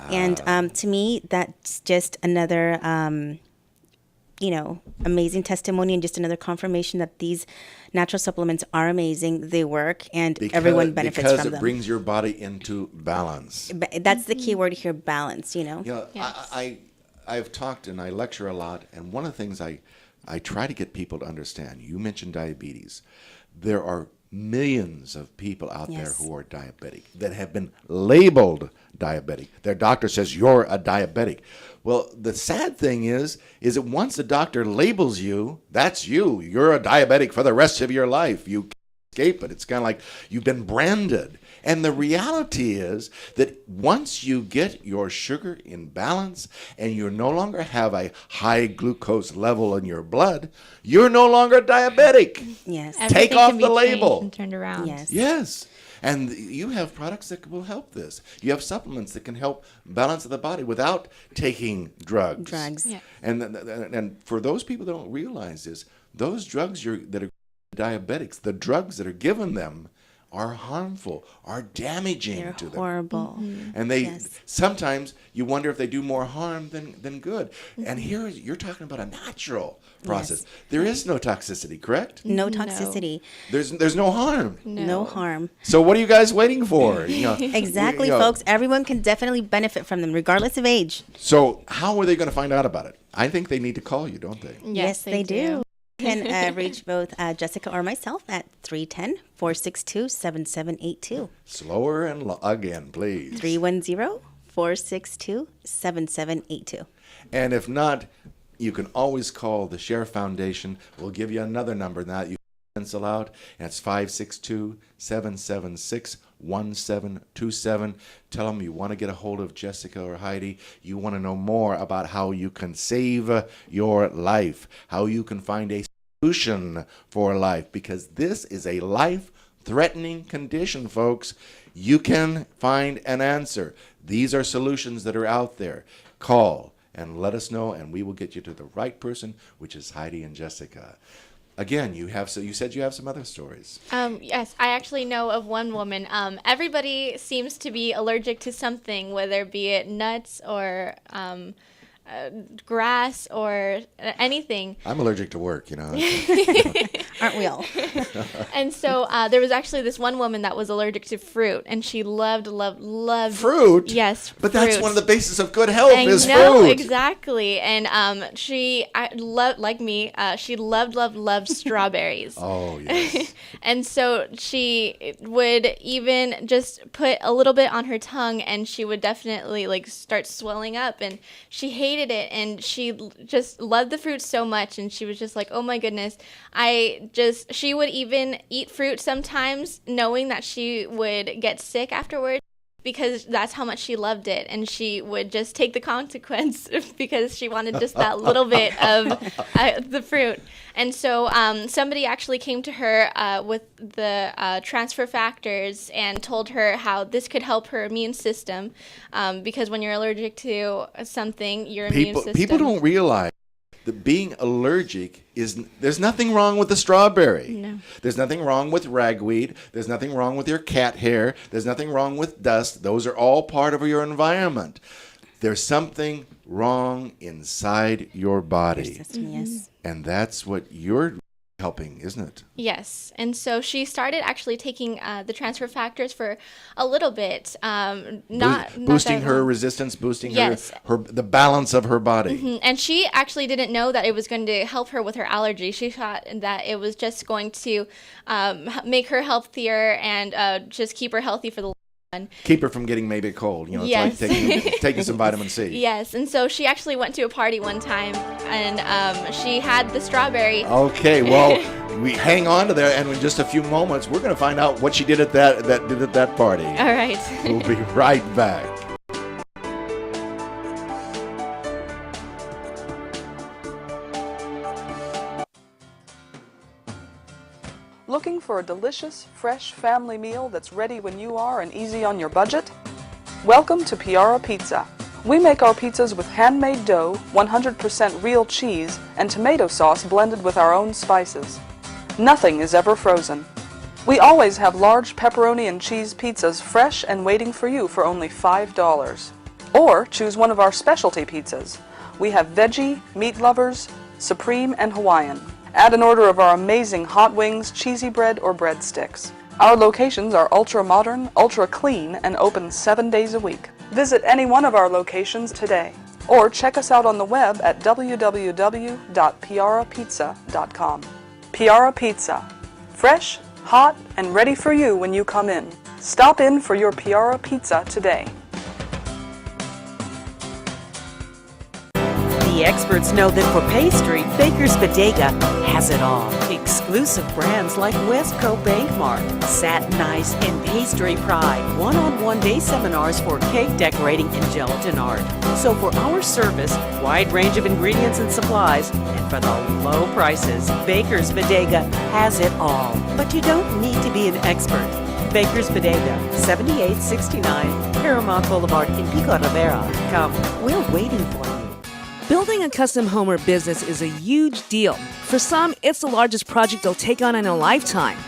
[SPEAKER 3] And to me, that's just another, amazing testimony and just another confirmation that these natural supplements are amazing. They work, and everyone benefits from them.
[SPEAKER 1] Because it brings your body into balance.
[SPEAKER 3] That's the key word here, balance,
[SPEAKER 1] Yes. I've talked and I lecture a lot, and one of the things I try to get people to understand, you mentioned diabetes. There are millions of people out there who are diabetic that have been labeled diabetic. Their doctor says you're a diabetic. Well, the sad thing is that once the doctor labels you, that's you. You're a diabetic for the rest of your life. You can't escape it. It's kind of like you've been branded. And the reality is that once you get your sugar in balance and you no longer have a high glucose level in your blood, you're no longer diabetic.
[SPEAKER 3] Yes.
[SPEAKER 1] Take off the label.
[SPEAKER 2] And turned around.
[SPEAKER 3] Yes.
[SPEAKER 1] Yes. And you have products that will help this. You have supplements that can help balance the body without taking drugs.
[SPEAKER 3] Yeah.
[SPEAKER 1] And for those people that don't realize this, those drugs that are diabetics, the drugs that are given them are harmful, are damaging
[SPEAKER 3] They're
[SPEAKER 1] to them.
[SPEAKER 3] horrible.
[SPEAKER 1] And they sometimes you wonder if they do more harm than good. And here you're talking about a natural process.
[SPEAKER 3] Yes.
[SPEAKER 1] There is no toxicity, correct?
[SPEAKER 3] No toxicity.
[SPEAKER 1] There's no harm.
[SPEAKER 3] No harm.
[SPEAKER 1] So what are you guys waiting for?
[SPEAKER 3] Exactly, folks. Everyone can definitely benefit from them, regardless of age.
[SPEAKER 1] So how are they going to find out about it? I think they need to call you, don't they?
[SPEAKER 3] Yes, they do. You can reach both Jessica or myself at 310-462-7782.
[SPEAKER 1] Slower and again, please.
[SPEAKER 3] 310-462-7782.
[SPEAKER 1] And if not, you can always call the Share Foundation. We'll give you another number now that you can pencil out, and it's 562-776-1727. Tell them you want to get a hold of Jessica or Heidi. You want to know more about how you can save your life, how you can find a solution for life, because this is a life-threatening condition, folks. You can find an answer. These are solutions that are out there. Call and let us know, and we will get you to the right person, which is Heidi and Jessica. Again, you said you have some other stories.
[SPEAKER 2] Yes, I actually know of one woman. Everybody seems to be allergic to something, whether be it nuts or grass or anything.
[SPEAKER 1] I'm allergic to work,
[SPEAKER 3] Aren't we all?
[SPEAKER 2] And so there was actually this one woman that was allergic to fruit, and she loved
[SPEAKER 1] fruit.
[SPEAKER 2] Yes,
[SPEAKER 1] but
[SPEAKER 2] fruit.
[SPEAKER 1] that's one of the bases of good health is
[SPEAKER 2] fruit.
[SPEAKER 1] Fruit.
[SPEAKER 2] Exactly. And she loved, like me, she loved strawberries.
[SPEAKER 1] Oh yes.
[SPEAKER 2] And so she would even just put a little bit on her tongue, and she would definitely start swelling up, and she hated it, and she just loved the fruit so much, and she was just like, oh my goodness. She would even eat fruit sometimes knowing that she would get sick afterwards, because that's how much she loved it, and she would just take the consequence because she wanted just that little bit of the fruit. And so somebody actually came to her with the transfer factors and told her how this could help her immune system, because when you're allergic to something, your immune system...
[SPEAKER 1] People don't realize that being allergic there's nothing wrong with the strawberry.
[SPEAKER 2] No.
[SPEAKER 1] There's nothing wrong with ragweed. There's nothing wrong with your cat hair. There's nothing wrong with dust. Those are all part of your environment. There's something wrong inside your body.
[SPEAKER 3] Yes.
[SPEAKER 1] And that's what you're helping, isn't it?
[SPEAKER 2] Yes. And so she started actually taking the transfer factors for a little bit,
[SPEAKER 1] boosting her resistance, boosting
[SPEAKER 2] yes.
[SPEAKER 1] the balance of her body.
[SPEAKER 2] Mm-hmm. And she actually didn't know that it was going to help her with her allergy. She thought that it was just going to make her healthier and just keep her healthy for the long run.
[SPEAKER 1] Keep her from getting maybe a cold.
[SPEAKER 2] Yes.
[SPEAKER 1] It's like taking some vitamin C.
[SPEAKER 2] Yes. And so she actually went to a party one time, and she had the strawberry.
[SPEAKER 1] Okay, well, we hang on to that, and in just a few moments, we're going to find out what she did at that party.
[SPEAKER 2] All right.
[SPEAKER 1] We'll be right back.
[SPEAKER 12] Looking for a delicious, fresh family meal that's ready when you are and easy on your budget? Welcome to Piara Pizza. We make our pizzas with handmade dough, 100% real cheese, and tomato sauce blended with our own spices. Nothing is ever frozen. We always have large pepperoni and cheese pizzas fresh and waiting for you for only $5. Or choose one of our specialty pizzas. We have veggie, meat lovers, supreme, and Hawaiian. Add an order of our amazing hot wings, cheesy bread, or breadsticks. Our locations are ultra-modern, ultra-clean, and open 7 days a week. Visit any one of our locations today, or check us out on the web at www.piarapizza.com. Piara Pizza. Fresh, hot, and ready for you when you come in. Stop in for your Piara Pizza today.
[SPEAKER 8] The experts know that for pastry, Baker's Bodega has it all. Exclusive brands like Westco Bankmart, Satin Ice, and Pastry Pride. One-on-one day seminars for cake decorating and gelatin art. So for our service, wide range of ingredients and supplies, and for the low prices, Baker's Bodega has it all. But you don't need to be an expert.
[SPEAKER 13] Baker's Bodega, 7869 Paramount Boulevard in Pico Rivera. Come, we're waiting for you.
[SPEAKER 8] Building a custom home or business is a huge deal. For some, it's the largest project they'll take on in a lifetime.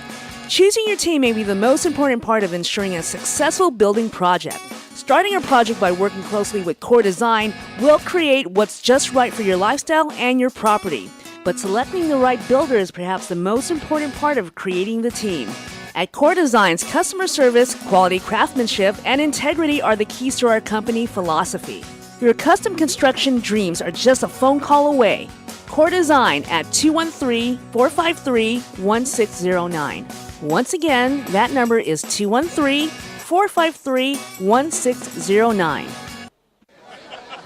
[SPEAKER 8] Choosing your team may be the most important part of ensuring a successful building project. Starting a project by working closely with Core Design will create what's just right for your lifestyle and your property. But selecting the right builder is perhaps the most important part of creating the team. At Core Design's customer service, quality craftsmanship, and integrity are the keys to our company philosophy. Your custom construction dreams are just a phone call away. Core Design at 213-453-1609. Once again, that number is 213-453-1609.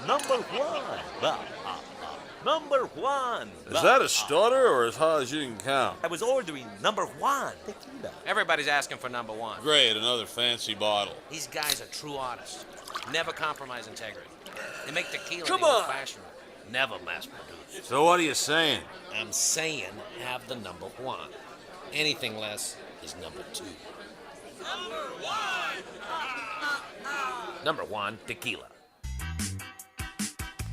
[SPEAKER 14] Number one. Number one.
[SPEAKER 15] Is that a stutter or as high as you can count?
[SPEAKER 14] I was ordering number one tequila.
[SPEAKER 4] Everybody's asking for number one.
[SPEAKER 15] Great, another fancy bottle.
[SPEAKER 4] These guys are true artists. Never compromise integrity. They make tequila
[SPEAKER 15] Come
[SPEAKER 4] the
[SPEAKER 15] on.
[SPEAKER 4] old-fashioned way. Never mass-produced.
[SPEAKER 15] So what are you saying?
[SPEAKER 4] I'm saying have the number one. Anything less is number two. Number one, tequila.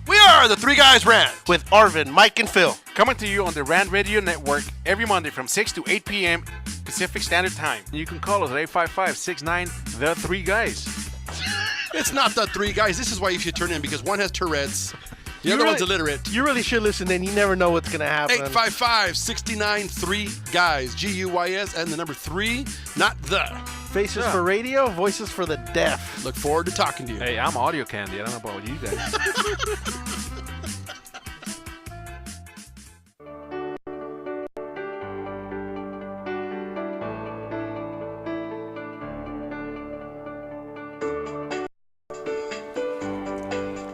[SPEAKER 11] We are the Three Guys Rant with Arvin, Mike, and Phil.
[SPEAKER 5] Coming to you on the Rant Radio Network every Monday from 6 to 8 p.m. Pacific Standard Time. You can call us at 855-69 The Three Guys.
[SPEAKER 16] It's not the Three Guys. This is why you should turn in, because one has Tourette's, the other one's illiterate.
[SPEAKER 11] You really should listen in. You never know what's going to happen.
[SPEAKER 16] 855-69-3-GUYS, G-U-Y-S, and the number 3, not the.
[SPEAKER 11] Faces for radio, voices for the deaf.
[SPEAKER 16] Look forward to talking to you.
[SPEAKER 5] Hey, I'm audio candy. I don't know about you guys.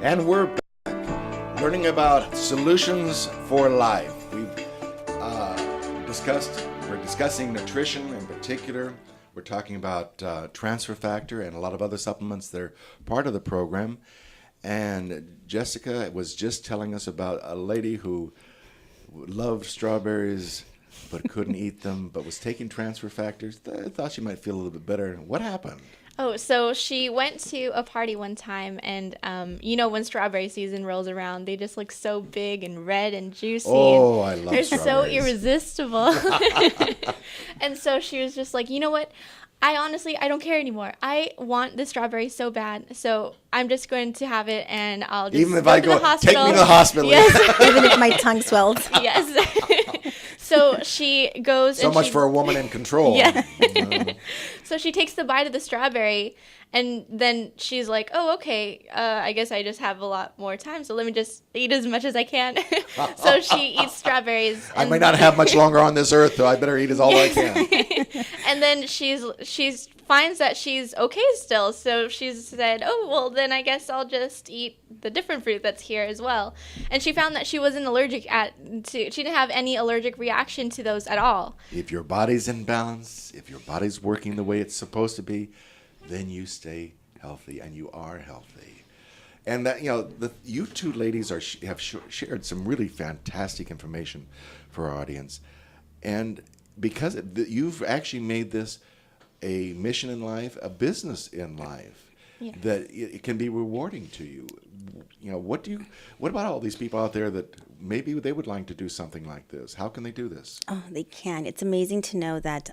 [SPEAKER 1] And we're back, learning about solutions for life. We're discussing nutrition in particular. We're talking about transfer factor and a lot of other supplements that are part of the program. And Jessica was just telling us about a lady who loved strawberries but couldn't eat them, but was taking transfer factors. I thought she might feel a little bit better. What happened?
[SPEAKER 2] Oh, so she went to a party one time, and when strawberry season rolls around, they just look so big and red and juicy.
[SPEAKER 1] Oh,
[SPEAKER 2] and
[SPEAKER 1] I love
[SPEAKER 2] they're
[SPEAKER 1] strawberries.
[SPEAKER 2] so irresistible. And so she was just like, you know what? I don't care anymore. I want the strawberry so bad, so I'm just going to have it, and I'll just
[SPEAKER 1] Even if
[SPEAKER 2] go
[SPEAKER 1] I
[SPEAKER 2] to
[SPEAKER 1] go,
[SPEAKER 2] the hospital.
[SPEAKER 1] take me to the hospital.
[SPEAKER 2] Yes.
[SPEAKER 3] Even if my tongue swells.
[SPEAKER 2] Yes. So she goes.
[SPEAKER 1] So
[SPEAKER 2] and
[SPEAKER 1] much
[SPEAKER 2] she,
[SPEAKER 1] for a woman in control.
[SPEAKER 2] Yeah. So she takes the bite of the strawberry, and then she's like, oh, okay, I guess I just have a lot more time, so let me just eat as much as I can. So she eats strawberries.
[SPEAKER 1] I may not have much longer on this earth, so I better eat as all I can.
[SPEAKER 2] And then she's finds that she's okay still, so she said, oh, well, then I guess I'll just eat the different fruit that's here as well. And she found that she wasn't allergic she didn't have any allergic reaction to those at all.
[SPEAKER 1] If your body's in balance, if your body's working the way it's supposed to be, then you stay healthy, and you are healthy. And that, you two ladies have shared some really fantastic information for our audience. And because you've actually made this a mission in life, a business in life, that it can be rewarding to you. What about all these people out there that maybe they would like to do something like this? How can they do this?
[SPEAKER 3] Oh, they can. It's amazing to know that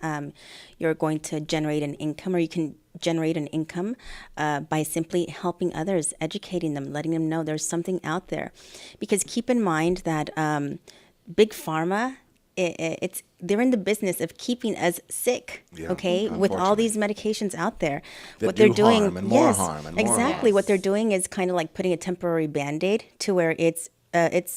[SPEAKER 3] you're going to generate an income, or you can generate an income by simply helping others, educating them, letting them know there's something out there. Because keep in mind that Big Pharma, they're in the business of keeping us sick, with all these medications out there.
[SPEAKER 1] What they're doing, harm and more harm and more
[SPEAKER 3] exactly.
[SPEAKER 1] harm.
[SPEAKER 3] What they're doing is kind of like putting a temporary Band-Aid to where it's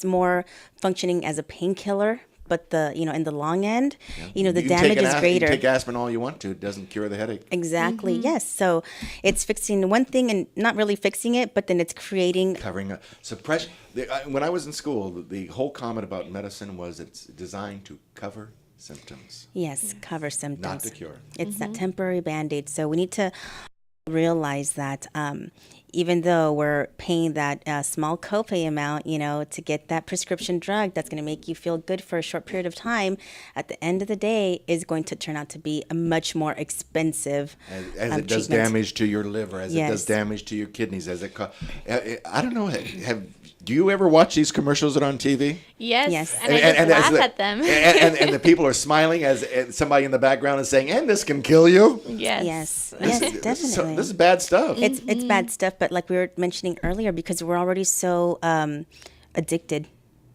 [SPEAKER 3] more functioning as a painkiller, but in the long end, the damage is greater.
[SPEAKER 1] You take aspirin all you want to; it doesn't cure the headache.
[SPEAKER 3] Exactly. Mm-hmm. Yes. So it's fixing one thing and not really fixing it, but then it's covering
[SPEAKER 1] up suppression. When I was in school, the whole comment about medicine was it's designed to cover symptoms.
[SPEAKER 3] Yes, cover symptoms.
[SPEAKER 1] Not to cure.
[SPEAKER 3] It's that temporary Band-Aid. So we need to realize that even though we're paying that small copay amount, to get that prescription drug that's going to make you feel good for a short period of time, at the end of the day is going to turn out to be a much more expensive
[SPEAKER 1] as it does
[SPEAKER 3] treatment.
[SPEAKER 1] damage to your liver, as it does
[SPEAKER 3] Yes.
[SPEAKER 1] damage to your kidneys, I don't know. Do you ever watch these commercials that are on TV?
[SPEAKER 2] Yes. And I just laugh at them.
[SPEAKER 1] and the people are smiling as somebody in the background is saying, "And this can kill you."
[SPEAKER 3] Yes, definitely.
[SPEAKER 1] This is bad stuff.
[SPEAKER 3] It's bad stuff, but like we were mentioning earlier, because we're already so addicted,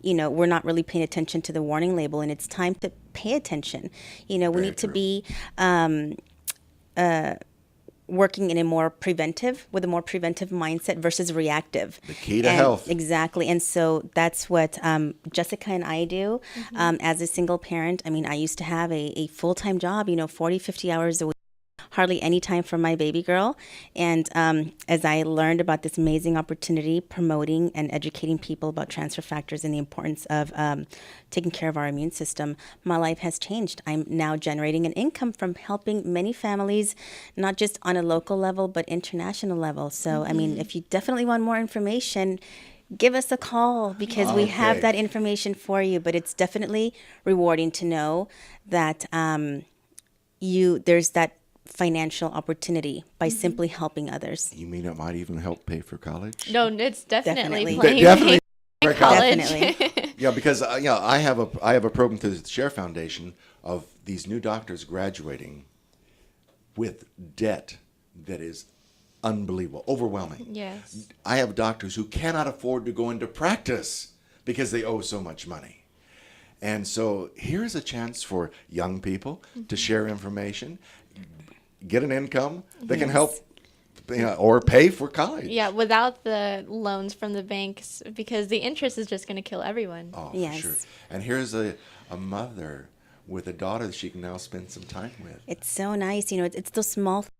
[SPEAKER 3] we're not really paying attention to the warning label, and it's time to pay attention. We need to be working with a more preventive mindset versus reactive.
[SPEAKER 1] The key to health.
[SPEAKER 3] Exactly. And so that's what Jessica and I do as a single parent. I mean, I used to have a full-time job, 40, 50 hours a week. Hardly any time for my baby girl. And as I learned about this amazing opportunity, promoting and educating people about transfer factors and the importance of taking care of our immune system, my life has changed. I'm now generating an income from helping many families, not just on a local level, but international level. So, I mean, if you definitely want more information, give us a call, because we have that information for you. But it's definitely rewarding to know that there's that financial opportunity by simply helping others.
[SPEAKER 1] You mean it might even help pay for college?
[SPEAKER 2] No, it's definitely
[SPEAKER 1] Definitely
[SPEAKER 2] for college.
[SPEAKER 3] Definitely.
[SPEAKER 1] Yeah, because I have a program through the Share Foundation of these new doctors graduating with debt that is unbelievable, overwhelming.
[SPEAKER 2] Yes.
[SPEAKER 1] I have doctors who cannot afford to go into practice because they owe so much money. And so here's a chance for young people to share information, get an income that can help, or pay for college.
[SPEAKER 2] Yeah, without the loans from the banks, because the interest is just going to kill everyone.
[SPEAKER 1] Oh, for sure. And here's a mother with a daughter that she can now spend some time with.
[SPEAKER 3] It's so nice. It's those small things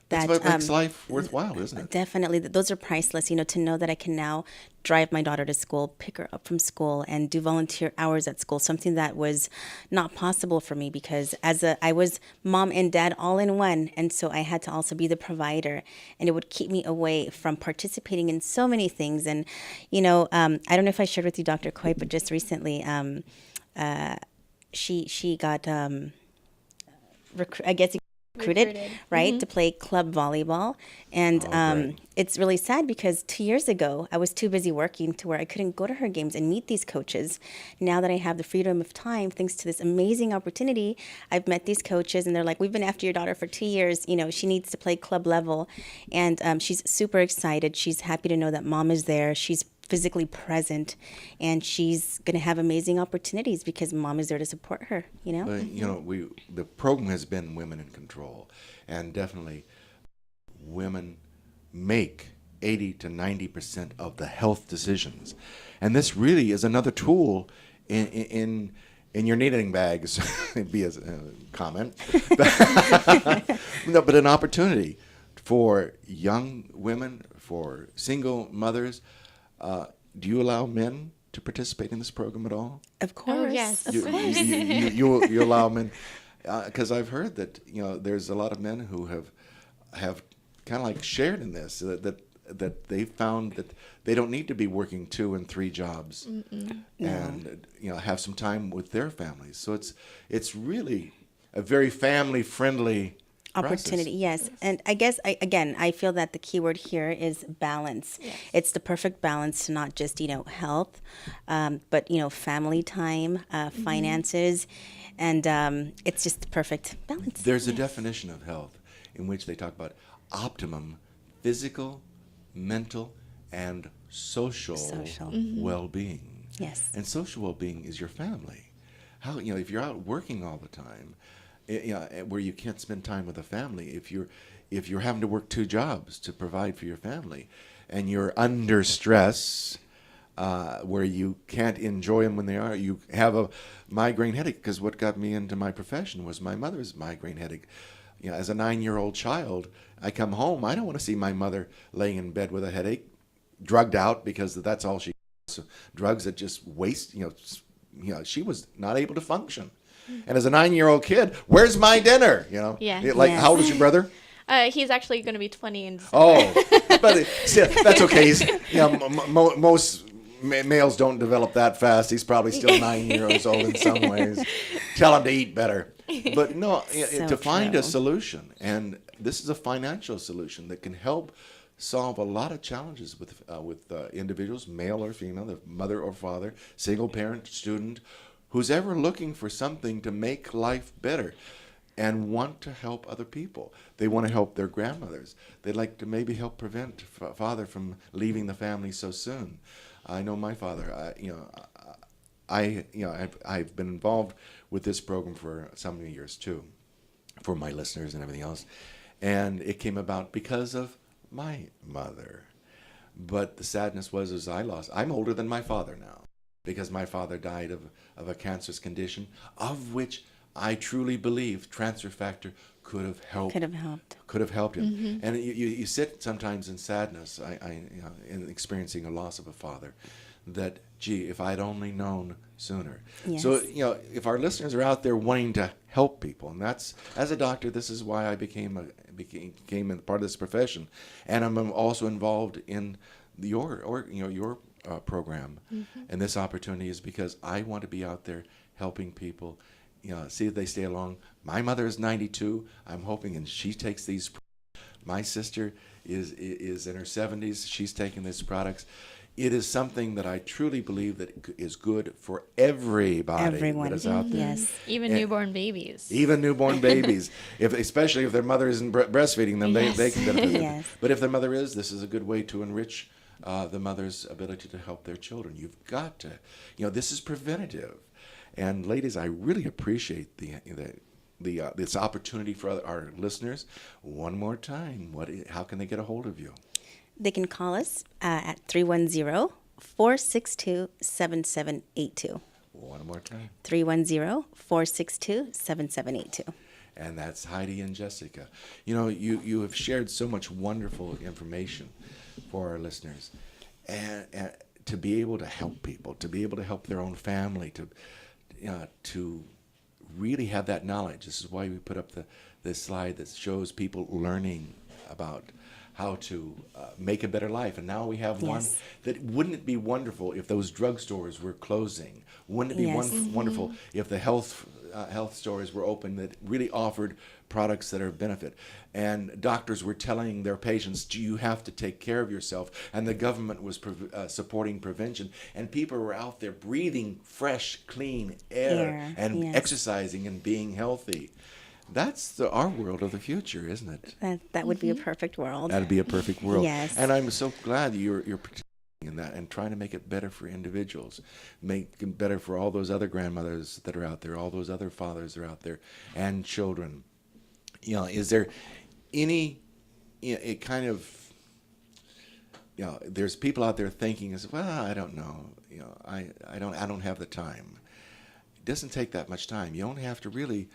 [SPEAKER 1] That's what makes life worthwhile, isn't it?
[SPEAKER 3] Definitely. Those are priceless, to know that I can now drive my daughter to school, pick her up from school, and do volunteer hours at school, something that was not possible for me because I was mom and dad all in one, and so I had to also be the provider, and it would keep me away from participating in so many things. And, I don't know if I shared with you, Dr. Coy, but just recently, she got, recruited, right, to play club volleyball. And it's really sad because 2 years ago, I was too busy working to where I couldn't go to her games and meet these coaches. Now that I have the freedom of time, thanks to this amazing opportunity, I've met these coaches and they're like, we've been after your daughter for 2 years. She needs to play club level. And she's super excited. She's happy to know that mom is there. She's physically present, and she's going to have amazing opportunities because mom is there to support her,
[SPEAKER 1] But, the program has been Women in Control, and definitely women make 80 to 90% of the health decisions. And this really is another tool in your knitting bags, be a comment. No, but an opportunity for young women, for single mothers. Do you allow men to participate in this program at all?
[SPEAKER 3] Of course.
[SPEAKER 2] Oh, yes.
[SPEAKER 1] You allow men, because I've heard that there's a lot of men who have kind of like shared in this that they found that they don't need to be working 2 and 3 jobs, and have some time with their families. So it's really a very family friendly
[SPEAKER 3] opportunity. Yes. And I guess I feel that the key word here is balance. Yes. It's the perfect balance to not just health, but family time, finances, and it's just the perfect balance.
[SPEAKER 1] There's a definition of health in which they talk about optimum physical, mental, and social. Well-being.
[SPEAKER 3] Yes.
[SPEAKER 1] And social well-being is your family. How if you're out working all the time, where you can't spend time with the family, if you're having to work 2 jobs to provide for your family, and you're under stress, where you can't enjoy them when they are, you have a migraine headache. Because what got me into my profession was my mother's migraine headache. As a 9-year-old child, I come home, I don't want to see my mother laying in bed with a headache, drugged out because that's all she. So drugs that just waste. She was not able to function. And as a 9-year-old kid, where's my dinner?
[SPEAKER 2] Yeah.
[SPEAKER 1] How old is your brother?
[SPEAKER 2] He's actually going to be 20 in December.
[SPEAKER 1] Oh, but that's okay. Most males don't develop that fast. He's probably still 9 years old in some ways. Tell him to eat better. But no, to find a solution, and this is a financial solution that can help solve a lot of challenges with individuals, male or female, the mother or father, single parent, student, who's ever looking for something to make life better and want to help other people. They want to help their grandmothers. They'd like to maybe help prevent father from leaving the family so soon. I know my father. I've been involved with this program for so many years too, for my listeners and everything else, and it came about because of my mother. But the sadness was I'm older than my father now, because my father died of a cancerous condition, of which I truly believe Transfer Factor could have helped. Could have helped him.
[SPEAKER 3] Mm-hmm.
[SPEAKER 1] And you sit sometimes in sadness, in experiencing a loss of a father, that, gee, if I'd only known sooner.
[SPEAKER 3] Yes.
[SPEAKER 1] So, if our listeners are out there wanting to help people, and that's, as a doctor, this is why I became a part of this profession, and I'm also involved in your program, and this opportunity is because I want to be out there helping people, see if they stay along. My mother is 92. I'm hoping, and she takes these. My sister is in her 70s. She's taking these products. It is something that I truly believe that is good for everybody.
[SPEAKER 3] Everyone.
[SPEAKER 1] That is out there.
[SPEAKER 3] Yes.
[SPEAKER 2] Even newborn babies.
[SPEAKER 1] Even newborn babies, especially if their mother isn't breastfeeding them, they can benefit.
[SPEAKER 3] Yes.
[SPEAKER 1] But if their mother is, this is a good way to enrich the mother's ability to help their children. You've got to, this is preventative. And ladies, I really appreciate this opportunity for our listeners. One more time, how can they get a hold of you?
[SPEAKER 3] They can call us at 310-462-7782.
[SPEAKER 1] One more time.
[SPEAKER 3] 310-462-7782.
[SPEAKER 1] And that's Heidi and Jessica. You have shared so much wonderful information for our listeners, and to be able to help people, to be able to help their own family, to really have that knowledge. This is why we put up this slide that shows people learning about how to make a better life. And now we have one that, wouldn't it be wonderful if those drugstores were closing? Wouldn't it be wonderful if the health stores were open that really offered products that are of benefit? And doctors were telling their patients, you have to take care of yourself. And the government was supporting prevention. And people were out there breathing fresh, clean air and exercising and being healthy. That's our world of the future, isn't it?
[SPEAKER 3] That would be a perfect world.
[SPEAKER 1] That'd be a perfect world.
[SPEAKER 3] Yes.
[SPEAKER 1] And I'm so glad you're participating in that and trying to make it better for individuals, make it better for all those other grandmothers that are out there, all those other fathers that are out there, and children. Is there any, it kind of, there's people out there thinking, I don't know, I don't have the time. It doesn't take that much time. You only have to really,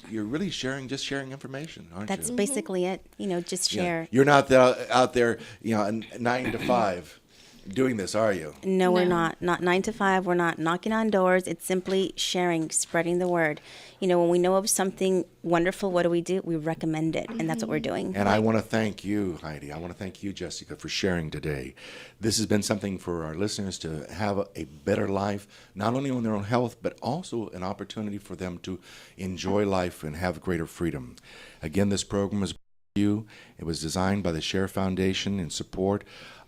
[SPEAKER 1] you're really sharing information, aren't you?
[SPEAKER 3] That's basically it. Just share.
[SPEAKER 1] You're not out there, 9 to 5 doing this, are you?
[SPEAKER 3] No, we're not. Not 9 to 5. We're not knocking on doors. It's simply sharing, spreading the word. When we know of something wonderful, what do? We recommend it, and that's what we're doing.
[SPEAKER 1] And I want to thank you, Heidi. I want to thank you, Jessica, for sharing today. This has been something for our listeners to have a better life, not only on their own health, but also an opportunity for them to enjoy life and have greater freedom. Again, this program is for you. It was designed by the Share Foundation in support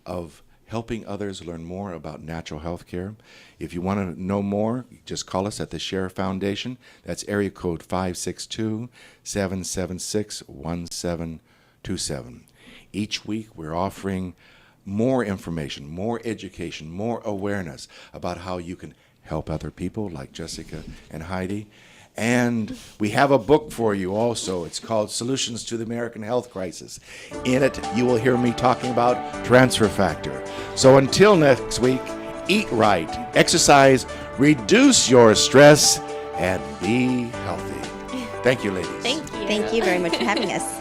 [SPEAKER 1] of helping others learn more about natural health care. If you want to know more, just call us at the Share Foundation. That's area code 562-776-1727. Each week we're offering more information, more education, more awareness about how you can help other people like Jessica and Heidi. And we have a book for you also. It's called Solutions to the American Health Crisis. In it, you will hear me talking about Transfer Factor. So until next week, eat right, exercise, reduce your stress, and be healthy. Thank you, ladies.
[SPEAKER 2] Thank you.
[SPEAKER 3] Thank you very much for having us.